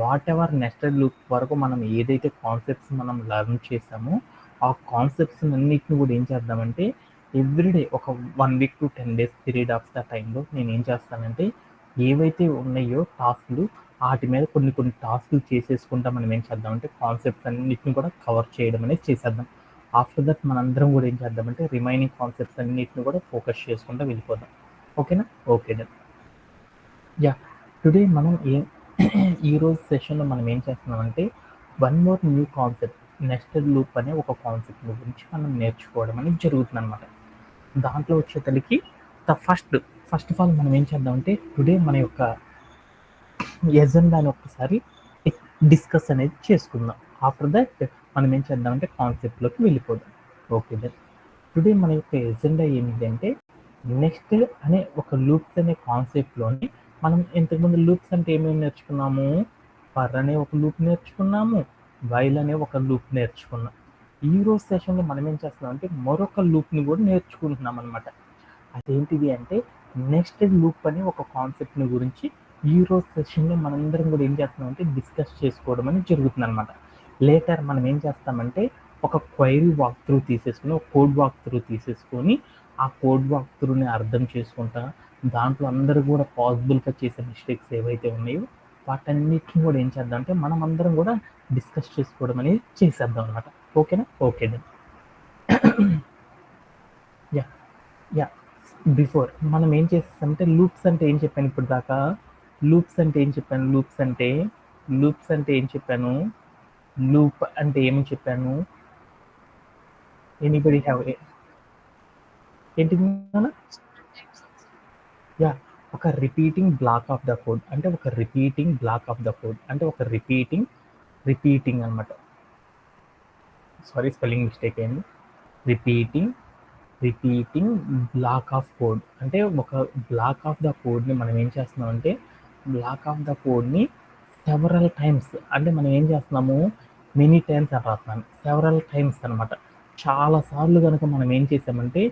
What ever nested loop వరకు మనం ఏదైతే కాన్సెప్ట్స్ మనం లెర్న్ చేసామో ఆ కాన్సెప్ట్స్ అన్నిటిని కూడా ఏం చేద్దామంటే ఎవ్రీడే ఒక 1 week to 10 days period of the టైంలో నేను ఏం చేస్తానంటే ఏవైతే ఉన్నాయో టాస్క్లు వాటి మీద కొన్ని కొన్ని టాస్క్లు చేసేసుకుంటా మనం ఏం చేద్దామంటే కాన్సెప్ట్స్ అన్నిటిని కూడా కవర్ చేయడం అనేది చేసేద్దాం. ఆఫ్టర్ దట్ మనందరం కూడా ఏం చేద్దామంటే రిమైనింగ్ కాన్సెప్ట్స్ అన్నిటిని కూడా ఫోకస్ చేసుకుంటూ వెళ్ళిపోదాం. ఓకేనా? Okay then. యా, టుడే మనం ఈరోజు సెషన్లో మనం ఏం చేస్తున్నామంటే one more new concept nested loop అనే ఒక కాన్సెప్ట్ గురించి మనం నేర్చుకోవడం అనేది జరుగుతుంది అనమాట. దాంట్లో వచ్చేసరికి ఫస్ట్ ఆఫ్ ఆల్ మనం ఏం చేద్దామంటే టుడే మన యొక్క ఎజెండాని ఒక్కసారి డిస్కస్ అనేది చేసుకుందాం. ఆఫ్టర్ దట్ మనం ఏం చేద్దామంటే కాన్సెప్ట్లోకి వెళ్ళిపోదాం. Okay then. టుడే మన యొక్క ఎజెండా ఏమిటి అంటే నెక్స్ట్ అనే ఒక లూప్స్ అనే కాన్సెప్ట్లోని మనం ఇంతకుముందు లూప్స్ అంటే ఏమేమి నేర్చుకున్నాము? ఫర్ అనే ఒక లూప్ నేర్చుకున్నాము, వైల్ అనే ఒక లూప్ నేర్చుకున్నాం. ఈ రోజు సెషన్లో మనం ఏం చేస్తున్నాం అంటే మరొక లూప్ని కూడా నేర్చుకుంటున్నాం అనమాట. అదేంటిది అంటే నెక్స్టెడ్ లూప్ అనే ఒక కాన్సెప్ట్ని గురించి ఈ రోజు సెషన్లో మనందరం కూడా ఏం చేస్తున్నాం అంటే డిస్కస్ చేసుకోవడం అనేది జరుగుతుంది అనమాట. లేటర్ మనం ఏం చేస్తామంటే ఒక క్వైరీ వాక్ త్రూ తీసేసుకుని ఒక కోడ్ వాక్ త్రూ తీసేసుకొని ఆ కోడ్ వాక్ త్రూని అర్థం చేసుకుంటా దాంట్లో అందరూ కూడా పాసిబుల్గా చేసే మిస్టేక్స్ ఏవైతే ఉన్నాయో వాటన్నిటిని కూడా ఏం చేద్దాం అంటే మనం అందరం కూడా డిస్కస్ చేసుకోవడం అనేది చేసేద్దాం అనమాట. ఓకేనా? Okay then. Yeah yeah before మనం ఏం చేస్తామంటే లూప్స్ అంటే ఏం చెప్పాను ఇప్పుడు దాకా? లూప్స్ అంటే ఏం చెప్పాను? లూప్స్ అంటే ఏం చెప్పాను? లూప్ అంటే ఏమి చెప్పాను? ఎనీబడి హ్యావ్ ఏంటిది? యా, ఒక repeating block of the code అంటే ఒక రిపీటింగ్ అనమాట. సారీ, స్పెల్లింగ్ మిస్టేక్ అయింది. రిపీటింగ్ బ్లాక్ ఆఫ్ కోడ్ అంటే ఒక బ్లాక్ ఆఫ్ ద కోడ్ని మనం ఏం చేస్తున్నామంటే బ్లాక్ ఆఫ్ ద కోడ్ని సెవరల్ టైమ్స్ అంటే మనం ఏం చేస్తున్నాము మెనీ టైమ్స్ అని రాస్తున్నాను. సెవరల్ టైమ్స్ అనమాట. చాలాసార్లు కనుక మనం ఏం చేసామంటే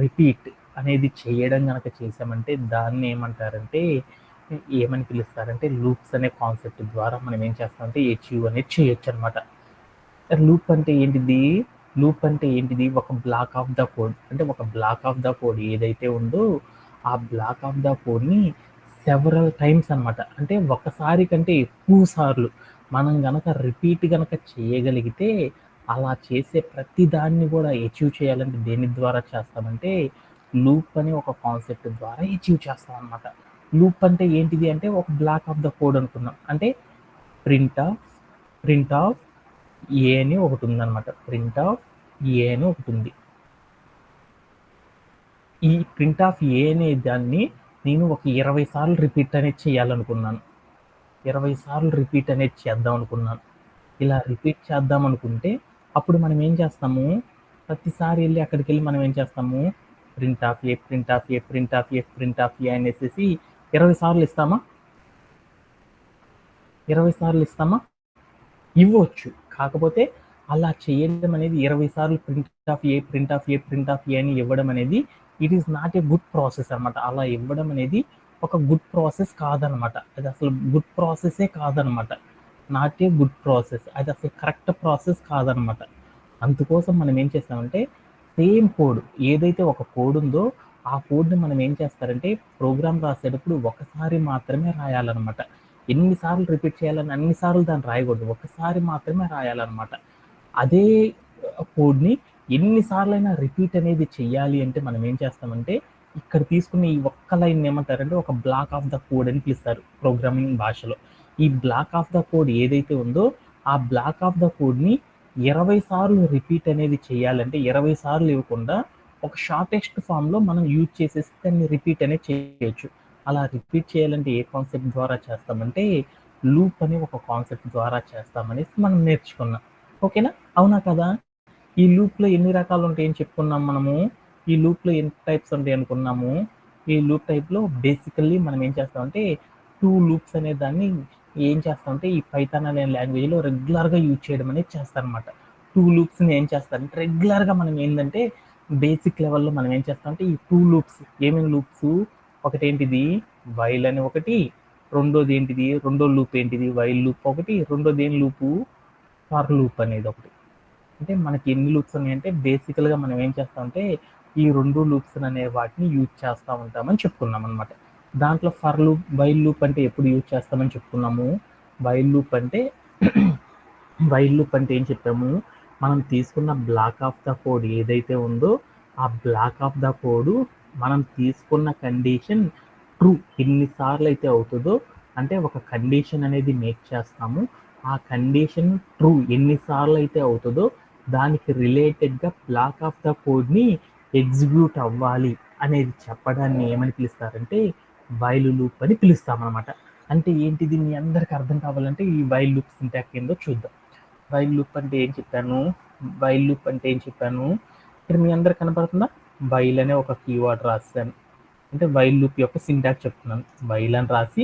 రిపీట్ అనేది చేయడం కనుక చేసామంటే దాన్ని ఏమని పిలుస్తారంటే లూప్స్ అనే కాన్సెప్ట్ ద్వారా మనం ఏం చేస్తామంటే అచీవ్ అనేది చేయొచ్చు అనమాట. లూప్ అంటే ఏంటిది? ఒక బ్లాక్ ఆఫ్ ద కోడ్ అంటే ఒక బ్లాక్ ఆఫ్ ద కోడ్ ఏదైతే ఉందో ఆ బ్లాక్ ఆఫ్ ద కోడ్ని సెవరల్ టైమ్స్ అనమాట. అంటే ఒకసారి కంటే ఎక్కువ సార్లు మనం గనక రిపీట్ గనక చేయగలిగితే అలా చేసే ప్రతి దాన్ని కూడా అచీవ్ చేయాలంటే దేని ద్వారా చేస్తామంటే లూప్ అనే ఒక కాన్సెప్ట్ ద్వారా అచీవ్ చేస్తాం అనమాట. లూప్ అంటే ఏంటిది అంటే ఒక బ్లాక్ ఆఫ్ ద కోడ్ అనుకున్నాం. అంటే ప్రింట్ ఆఫ్ ఏ అని ఒకటి ఉందన్నమాట. ప్రింట్ ఆఫ్ ఏ అని ఒకటి ఉంది. ఈ ప్రింట్ ఆఫ్ ఏ అనే దాన్ని నేను ఒక 20 సార్లు రిపీట్ అనేది చేయాలనుకున్నాను. 20 సార్లు రిపీట్ అనేది చేద్దాం అనుకున్నాను. ఇలా రిపీట్ చేద్దాం అనుకుంటే అప్పుడు మనం ఏం చేస్తాము? ప్రతిసారి వెళ్ళి అక్కడికి వెళ్ళి మనం ఏం చేస్తాము? ప్రింట్ ఆఫ్ ఏ అనేసి 20 సార్లు ఇస్తామా? 20 సార్లు ఇస్తామా? ఇవ్వచ్చు. కాకపోతే అలా చేయడం అనేది 20 సార్లు ప్రింట్ ఆఫ్ ఏ అని ఇవ్వడం అనేది it is not a good process అనమాట. అలా ఇవ్వడం అనేది ఒక గుడ్ ప్రాసెస్ కాదనమాట. అది అసలు గుడ్ ప్రాసెసే కాదనమాట. Not a good process. అది అసలు కరెక్ట్ ప్రాసెస్ కాదనమాట. అందుకోసం మనం ఏం చేస్తామంటే సేమ్ కోడ్ ఏదైతే ఒక కోడ్ ఉందో ఆ కోడ్ని మనం ఏం చేస్తారంటే ప్రోగ్రామ్ రాసేటప్పుడు ఒకసారి మాత్రమే రాయాలన్నమాట. ఎన్నిసార్లు రిపీట్ చేయాలని అన్నిసార్లు దాన్ని రాయకూడదు. ఒకసారి మాత్రమే రాయాలన్నమాట. అదే కోడ్ని ఎన్నిసార్లైనా రిపీట్ అనేది చెయ్యాలి అంటే మనం ఏం చేస్తామంటే ఇక్కడ తీసుకున్న ఈ ఒక్క లైన్ ఏమంటారంటే ఒక బ్లాక్ ఆఫ్ ద కోడ్ అని పిలుస్తారు ప్రోగ్రామింగ్ భాషలో. ఈ బ్లాక్ ఆఫ్ ద కోడ్ ఏదైతే ఉందో ఆ బ్లాక్ ఆఫ్ ద కోడ్ని 20 సార్లు రిపీట్ అనేది చేయాలంటే 20 సార్లు ఇవ్వకుండా ఒక షార్టెస్ట్ ఫామ్లో మనం యూజ్ చేసేసి దాన్ని రిపీట్ అనేది చేయొచ్చు. అలా రిపీట్ చేయాలంటే ఏ కాన్సెప్ట్ ద్వారా చేస్తామంటే లూప్ అనే ఒక కాన్సెప్ట్ ద్వారా చేస్తామనేసి మనం నేర్చుకున్నాం. ఓకేనా? అవునా కదా? ఈ లూప్లో ఎన్ని రకాలు ఉంటాయని చెప్పుకున్నాం మనము. ఈ లూప్లో ఎన్ని టైప్స్ ఉంటాయి అనుకున్నాము. ఈ లూప్ టైప్లో బేసికల్లీ మనం ఏం చేస్తామంటే 2 లూప్స్ అనే దాన్ని ఏం చేస్తామంటే ఈ పైథాన్ అనే లాంగ్వేజ్లో రెగ్యులర్గా యూజ్ చేయడం అనేది చేస్తారనమాట. 2 లూప్స్ని ఏం చేస్తారంటే రెగ్యులర్గా మనం ఏంటంటే బేసిక్ లెవెల్లో మనం ఏం చేస్తామంటే ఈ 2 లూప్స్ ఏమేమి లూప్స్? ఒకటేంటిది వైల్ అని ఒకటి, రెండోది ఏంటిది, రెండో లూప్ ఏంటిది, వైల్ లూప్ ఒకటి, రెండోది ఏం లూపు, ఫర్ లూప్ అనేది ఒకటి. అంటే మనకి ఎన్ని లూప్స్ ఉన్నాయంటే బేసికల్గా మనం ఏం చేస్తామంటే ఈ 2 లూప్స్ అనే వాటిని యూజ్ చేస్తూ ఉంటామని చెప్పుకున్నాం అనమాట. దాంట్లో ఫర్ లూప్, వైల్ లూప్ అంటే ఎప్పుడు యూజ్ చేస్తామని చెప్పుకున్నాము. వైల్ లూప్ అంటే వైల్ లూప్ అంటే ఏం చెప్పాము, మనం తీసుకున్న బ్లాక్ ఆఫ్ ద కోడ్ ఏదైతే ఉందో ఆ బ్లాక్ ఆఫ్ ద కోడ్ మనం తీసుకున్న కండిషన్ ట్రూ ఎన్నిసార్లు అయితే అవుతుందో, అంటే ఒక కండిషన్ అనేది మేక్ చేస్తాము, ఆ కండిషన్ ట్రూ ఎన్నిసార్లు అయితే అవుతుందో దానికి రిలేటెడ్గా బ్లాక్ ఆఫ్ ద కోడ్ని ఎగ్జిక్యూట్ అవ్వాలి అనేది చెప్పడాన్ని ఏమని పిలుస్తారంటే వైల్ లూప్ అని పిలుస్తామన్నమాట. అంటే ఏంటిది మీ అందరికి అర్థం కావాలంటే ఈ వైల్ లూప్ సింటాక్స్ ఏందో చూద్దాం. వైల్ లూప్ అంటే ఏం చెప్పాను, వైల్ లూప్ అంటే ఏం చెప్పాను, ఇక్కడ మీ అందరికి కనపడుతుందా, వైల్ అనే ఒక కీవర్డ్ రాశాను, అంటే వైల్ లూప్ యొక్క సింటాక్స్ చెప్తున్నాను. వైల్ అని రాసి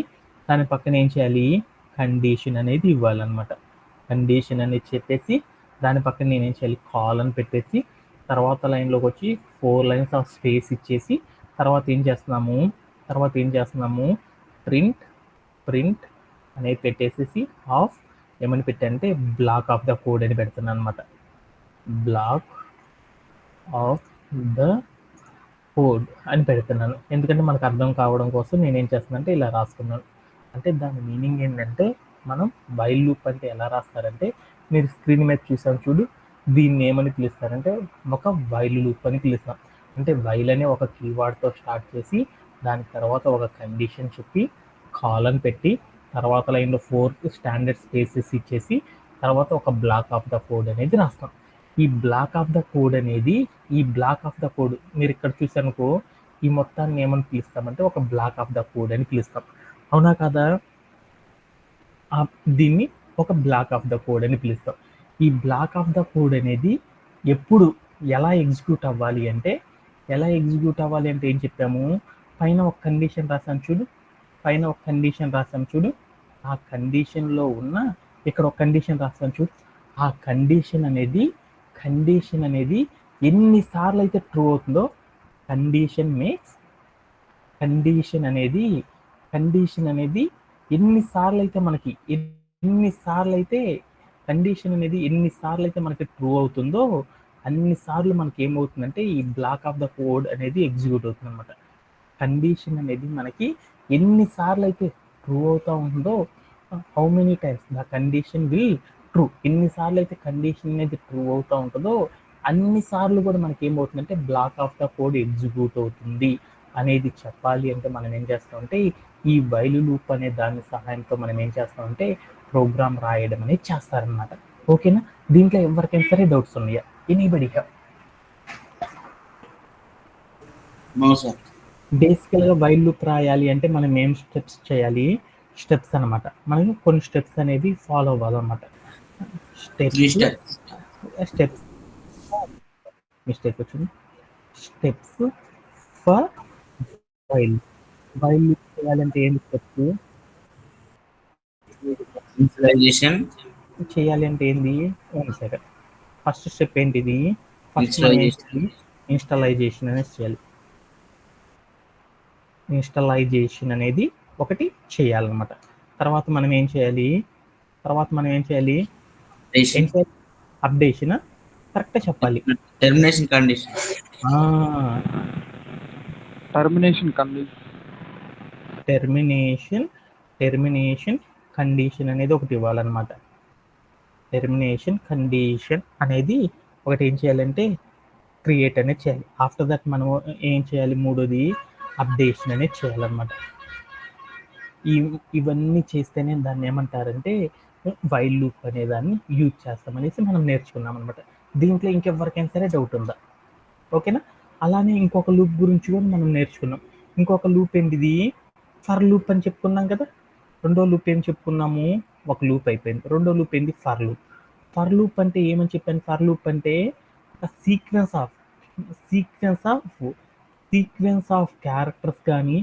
దాని పక్కన ఏం చేయాలి, కండిషన్ అనేది ఇవ్వాలన్నమాట. కండిషన్ అనేది చెప్పేసి దాని పక్కన నేనేం చేయాలి, కాల్ అని పెట్టేసి తర్వాత లైన్లోకి వచ్చి 4 లైన్స్ ఆఫ్ స్పేస్ ఇచ్చేసి తర్వాత ఏం చేస్తున్నాము ప్రింట్ అనేది పెట్టేసేసి ఆఫ్ ఏమని పెట్టానంటే బ్లాక్ ఆఫ్ ద కోడ్ అని పెడుతున్నాను అనమాట. బ్లాక్ ఆఫ్ ద కోడ్ అని పెడుతున్నాను, ఎందుకంటే మనకు అర్థం కావడం కోసం నేనేం చేస్తున్నానంటే ఇలా రాసుకున్నాను. అంటే దాని మీనింగ్ ఏంటంటే మనం వైల్ లూప్ అంటే ఎలా రాస్తారంటే మీరు స్క్రీన్ మీద చూసాను చూడు, దీన్ని ఏమని పిలుస్తారంటే ఒక వైల్ లూప్ అని పిలుస్తాం. అంటే వైల్ అనే ఒక కీవర్డ్తో స్టార్ట్ చేసి దాని తర్వాత ఒక కండిషన్ చెప్పి కాల్ అని పెట్టి తర్వాత లైన్లో 4 స్టాండర్డ్ స్పేసెస్ ఇచ్చేసి తర్వాత ఒక బ్లాక్ ఆఫ్ ద కోడ్ అనేది రాస్తాం. ఈ బ్లాక్ ఆఫ్ ద కోడ్ అనేది మీరు ఇక్కడ చూసానుకో ఈ మొత్తాన్ని ఏమని పిలుస్తామంటే ఒక బ్లాక్ ఆఫ్ ద కోడ్ అని పిలుస్తాం, అవునా కదా. దీన్ని ఒక బ్లాక్ ఆఫ్ ద కోడ్ అని పిలుస్తాం. ఈ బ్లాక్ ఆఫ్ ద కోడ్ అనేది ఎప్పుడు ఎలా ఎగ్జిక్యూట్ అవ్వాలి అంటే ఏం చెప్పాము, పైన ఒక కండిషన్ రాసాం చూడు, ఆ కండిషన్లో ఉన్న ఇక్కడ ఒక కండిషన్ రాసాం చూడు, ఆ కండిషన్ అనేది ఎన్నిసార్లు అయితే ట్రూ అవుతుందో కండిషన్ అనేది ఎన్నిసార్లు అయితే మనకి ట్రూ అవుతుందో అన్నిసార్లు మనకి ఏమవుతుందంటే ఈ బ్లాక్ ఆఫ్ ద కోడ్ అనేది ఎగ్జిక్యూట్ అవుతుంది అనమాట. కండిషన్ అనేది మనకి ఎన్నిసార్లు అయితే ట్రూ అవుతూ ఉంటుందో, how many times the condition will true, ఎన్నిసార్లు అయితే కండిషన్ అనేది ట్రూ అవుతూ ఉంటుందో అన్నిసార్లు కూడా మనకి ఏమవుతుందంటే black of the code execute అవుతుంది అనేది చెప్పాలి అంటే మనం ఏం చేస్తామంటే ఈ వైల్ లూప్ అనే దాని సహాయంతో మనం ఏం చేస్తామంటే ప్రోగ్రామ్ రాయడం అనేది చేస్తారనమాట. ఓకేనా, దీంట్లో ఎవరికైనా సరే డౌట్స్ ఉన్నాయా, ఎనీబడి హ్యావ్? బేసికల్గా వైల్ లూప్ రాయాలి అంటే మనం ఏం స్టెప్స్ చేయాలి, స్టెప్స్ అనమాట, మనం కొన్ని స్టెప్స్ అనేది ఫాలో అవ్వాలన్నమాట. స్టెప్స్ ఫర్ వైల్ లూప్ చేయాలంటే ఏంటి స్టెప్స్, చేయాలి అంటే ఏంది, సరే ఫస్ట్ స్టెప్ ఏంటిది, ఇన్స్టాలైజేషన్ అనేది చేయాలి. ఇన్స్టాలైజేషన్ అనేది ఒకటి చేయాలన్నమాట. తర్వాత మనం ఏం చేయాలి, అప్డేషన్ కరెక్ట్గా చెప్పాలి, టెర్మినేషన్ కండిషన్ అనేది ఒకటి ఇవ్వాలన్నమాట. టెర్మినేషన్ కండిషన్ అనేది ఒకటి ఏం చేయాలంటే క్రియేట్ అనేది చేయాలి. ఆఫ్టర్ దట్ మనం ఏం చేయాలి, మూడోది అప్డేషన్ అనేది చేయాలన్నమాట. ఇవన్నీ చేస్తేనే దాన్ని ఏమంటారంటే వైల్ లూప్ అనే దాన్ని యూజ్ చేస్తామనేసి మనం నేర్చుకున్నాం అనమాట. దీంట్లో ఇంకెవరికైనా సరే డౌట్ ఉందా? ఓకేనా. అలానే ఇంకొక లూప్ గురించి కూడా మనం నేర్చుకున్నాం. ఇంకొక లూప్ ఏంటిది, ఫర్ లూప్ అని చెప్పుకున్నాం కదా. రెండో లూప్ ఏం చెప్పుకున్నాము, ఒక లూప్ అయిపోయింది. రెండో లూప్ ఏంటి, ఫర్ లూప్. ఫర్ లూప్ అంటే ఏమని చెప్పాను, ఫర్ లూప్ అంటే ఒక సీక్వెన్స్ ఆఫ్ క్యారెక్టర్స్ కానీ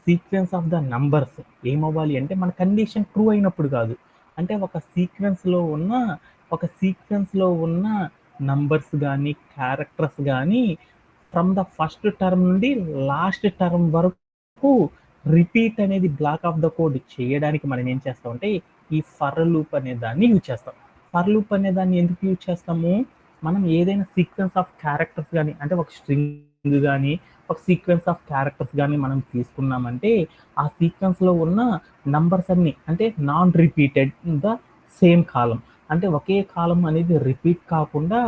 సీక్వెన్స్ ఆఫ్ ద నంబర్స్ ఏమవ్వాలి అంటే మన కండిషన్ ట్రూ అయినప్పుడు కాదు, అంటే ఒక సీక్వెన్స్లో ఉన్న నంబర్స్ కానీ క్యారెక్టర్స్ కానీ ఫ్రమ్ ద ఫస్ట్ టర్మ్ నుండి లాస్ట్ టర్మ్ వరకు రిపీట్ అనేది బ్లాక్ ఆఫ్ ద కోడ్ చేయడానికి మనం ఏం చేస్తామంటే ఈ ఫర్ లూప్ అనే దాన్ని యూజ్ చేస్తాం. ఫర్ లూప్ అనే దాన్ని ఎందుకు యూజ్ చేస్తాము? మనం ఏదైనా సీక్వెన్స్ ఆఫ్ క్యారెక్టర్స్ కానీ, అంటే ఒక స్ట్రింగ్ కానీ, ఒక సీక్వెన్స్ ఆఫ్ క్యారెక్టర్స్ కానీ మనం తీసుకున్నామంటే ఆ సీక్వెన్స్లో ఉన్న నంబర్స్ అన్ని అంటే non repeated in the same కాలం, అంటే ఒకే కాలం అనేది రిపీట్ కాకుండా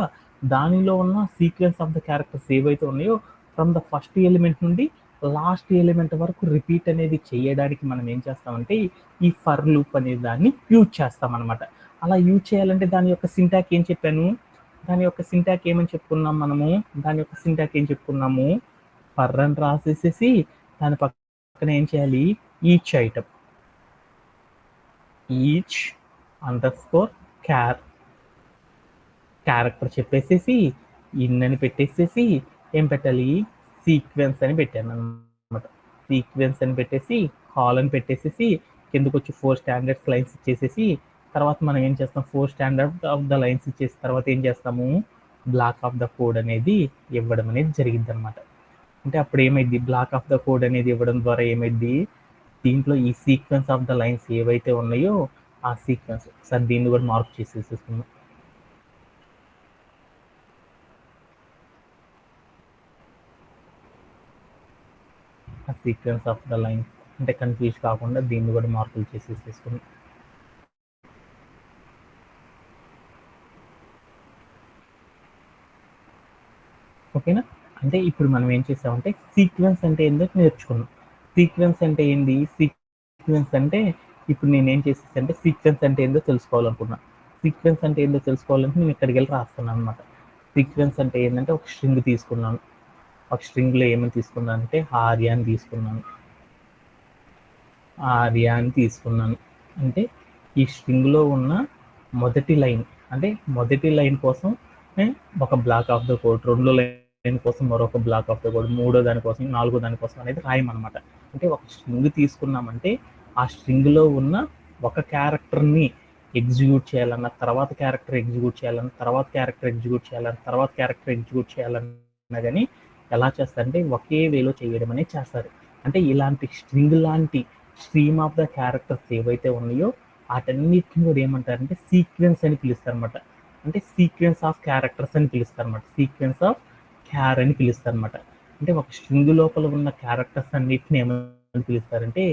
దానిలో ఉన్న సీక్వెన్స్ ఆఫ్ ద క్యారెక్టర్స్ ఏవైతే ఉన్నాయో ఫ్రమ్ ద ఫస్ట్ ఎలిమెంట్ నుండి లాస్ట్ ఎలిమెంట్ వరకు రిపీట్ అనేది చేయడానికి మనం ఏం చేస్తామంటే ఈ ఫర్ లూప్ అనే దాన్ని యూజ్ చేస్తాం అనమాట. అలా యూజ్ చేయాలంటే దాని యొక్క సింటాక్ ఏం చెప్పాను? దాని యొక్క సింటాక్ ఏమని చెప్పుకున్నాం మనము? దాని యొక్క సింటాక్ ఏం చెప్పుకున్నాము? ఫర్ అని రాసేసేసి దాని పక్కన ఏం చేయాలి? Each item, each under score character చెప్పేసేసి ఇన్ అని పెట్టేసేసి ఏం పెట్టాలి? సీక్వెన్స్ అని పెట్టాను అనమాట. సీక్వెన్స్ అని పెట్టేసి కాల్ అని పెట్టేసేసి కిందకు వచ్చి 4 స్టాండర్డ్స్ లైన్స్ ఇచ్చేసేసి తర్వాత మనం ఏం చేస్తాం? 4 స్టాండర్డ్ ఆఫ్ ద లైన్స్ ఇచ్చేసి తర్వాత ఏం చేస్తాము? బ్లాక్ ఆఫ్ ద కోడ్ అనేది ఇవ్వడం అనేది జరిగింది అనమాట. అంటే అప్పుడు ఏమైంది? బ్లాక్ ఆఫ్ ద కోడ్ అనేది ఇవ్వడం ద్వారా ఏమైంది? దీంట్లో ఈ సీక్వెన్స్ ఆఫ్ ద లైన్స్ ఏవైతే ఉన్నాయో ఆ సీక్వెన్స్, సార్ దీన్ని కూడా మార్క్ చేసేసుకున్నాం. ఆ సీక్వెన్స్ ఆఫ్ ద లైన్స్ అంటే కన్ఫ్యూజ్ కాకుండా దీన్ని కూడా మార్కులు చేసేసుకున్నాం. ఓకేనా? అంటే ఇప్పుడు మనం ఏం చేసామంటే సీక్వెన్స్ అంటే ఏందో నేర్చుకున్నాం. సీక్వెన్స్ అంటే ఏంది? సీక్వెన్స్ అంటే ఇప్పుడు నేను ఏం చేసేసంటే సీక్వెన్స్ అంటే ఏందో తెలుసుకోవాలనుకున్నా. సీక్వెన్స్ అంటే ఏందో తెలుసుకోవాలంటే నేను ఇక్కడికి వెళ్ళి రాస్తున్నాను అనమాట. సీక్వెన్స్ అంటే ఏంటంటే ఒక స్ట్రింగ్ తీసుకున్నాను. ఒక స్ట్రింగ్లో ఏమని తీసుకున్నాను అంటే ఆర్య అని తీసుకున్నాను. ఆర్య అని తీసుకున్నాను అంటే ఈ స్ట్రింగ్లో ఉన్న మొదటి లైన్, అంటే మొదటి లైన్ కోసం ఒక బ్లాక్ ఆఫ్ ద కోడ్, రెండో లైన్ కోసం మరొక బ్లాక్ ఆఫ్ ద కోడ్, మూడో దానికోసం, నాలుగో దానికోసం అనేది రాయమన్నమాట. అంటే ఒక స్ట్రింగ్ తీసుకున్నామంటే ఆ స్ట్రింగ్లో ఉన్న ఒక క్యారెక్టర్ని ఎగ్జిక్యూట్ చేయాలన్న, తర్వాత క్యారెక్టర్ ఎగ్జిక్యూట్ చేయాలన్న, తర్వాత క్యారెక్టర్ ఎగ్జిక్యూట్ చేయాలన్న, తర్వాత క్యారెక్టర్ ఎగ్జిక్యూట్ చేయాలన్నా కానీ ఎలా చేస్తారంటే ఒకే వేలో చేయడం అనేది చేస్తారు. అంటే ఇలాంటి స్ట్రింగ్ లాంటి స్ట్రీమ్ ఆఫ్ ద క్యారెక్టర్స్ ఏవైతే ఉన్నాయో వాటన్నిటిని కూడా ఏమంటారంటే సీక్వెన్స్ అని పిలుస్తారు అనమాట. అంటే సీక్వెన్స్ ఆఫ్ క్యారెక్టర్స్ అని పిలుస్తారు అనమాట. సీక్వెన్స్ ఆఫ్ క్యార్ అని పిలుస్తారు అనమాట. అంటే ఒక స్ట్రింగ్ లోపల ఉన్న క్యారెక్టర్స్ అన్నిటిని ఏమని పిలుస్తారంటే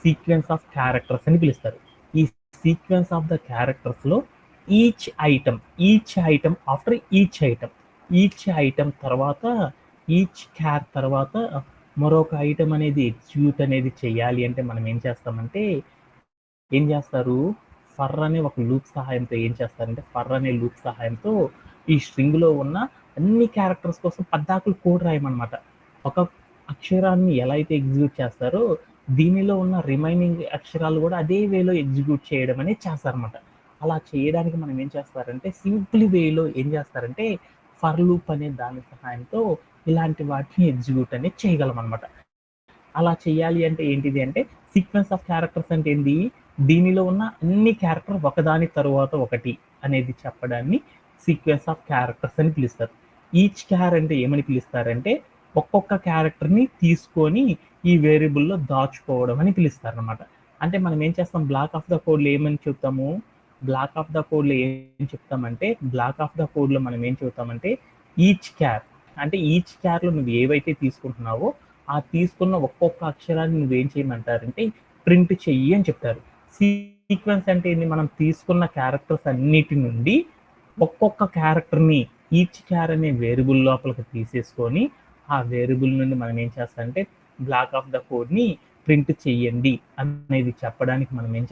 సీక్వెన్స్ ఆఫ్ క్యారెక్టర్స్ అని పిలుస్తారు. ఈ సీక్వెన్స్ ఆఫ్ ద క్యారెక్టర్స్ లో each item after each item తర్వాత ఈచ్ క్యార్ తర్వాత మరొక ఐటమ్ అనేది ఎగ్జిక్యూట్ అనేది చేయాలి అంటే మనం ఏం చేస్తామంటే ఏం చేస్తారు? ఫర్ అనే ఒక లూప్ సహాయంతో ఏం చేస్తారంటే ఫర్ అనే లూప్ సహాయంతో ఈ స్ట్రింగ్లో ఉన్న అన్ని క్యారెక్టర్స్ కోసం పద్దాకులు కోడ్ రాయమన్నమాట. ఒక అక్షరాన్ని ఎలా అయితే ఎగ్జిక్యూట్ చేస్తారో దీనిలో ఉన్న రిమైనింగ్ అక్షరాలు కూడా అదే వేలో ఎగ్జిక్యూట్ చేయడం అనేది చేస్తారనమాట. అలా చేయడానికి మనం ఏం చేస్తారంటే సింపుల్ వేలో ఏం చేస్తారంటే ఫర్ లూప్ అనే దాని సహాయంతో ఇలాంటి వాటిని ఎగ్జిక్యూట్ అనేది చేయగలం అనమాట. అలా చేయాలి అంటే ఏంటిది అంటే సీక్వెన్స్ ఆఫ్ క్యారెక్టర్స్ అంటే ఏంది? దీనిలో ఉన్న అన్ని క్యారెక్టర్ ఒకదాని తరువాత ఒకటి అనేది చెప్పడాన్ని సీక్వెన్స్ ఆఫ్ క్యారెక్టర్స్ అని పిలుస్తారు. ఈచ్ క్యార్ అంటే ఏమని పిలుస్తారంటే ఒక్కొక్క క్యారెక్టర్ని తీసుకొని ఈ వేరియబుల్లో దాచుకోవడం అని పిలుస్తారు అనమాట. అంటే మనం ఏం చేస్తాం? బ్లాక్ ఆఫ్ ద కోడ్లో ఏమని చెప్తాము? బ్లాక్ ఆఫ్ ద కోడ్లో ఏం చెప్తామంటే బ్లాక్ ఆఫ్ ద కోడ్లో మనం ఏం చెప్తామంటే ఈచ్ క్యార్, అంటే ఈచ్ క్యార్లో నువ్వు ఏవైతే తీసుకుంటున్నావో ఆ తీసుకున్న ఒక్కొక్క అక్షరాన్ని నువ్వేం చేయమంటారంటే ప్రింట్ చెయ్యి అని చెప్తారు. సీక్వెన్స్ అంటే ఏంటి? మనం తీసుకున్న క్యారెక్టర్స్ అన్నిటి నుండి ఒక్కొక్క క్యారెక్టర్ని ఈచ్ క్యార్ అనే వేరియబుల్ లోపలికి తీసేసుకొని ఆ వేరియబుల్ నుండి మనం ఏం చేస్తామంటే బ్లాక్ ఆఫ్ ద కోడ్ని ప్రింట్ చెయ్యండి అనేది చెప్పడానికి మనం ఏం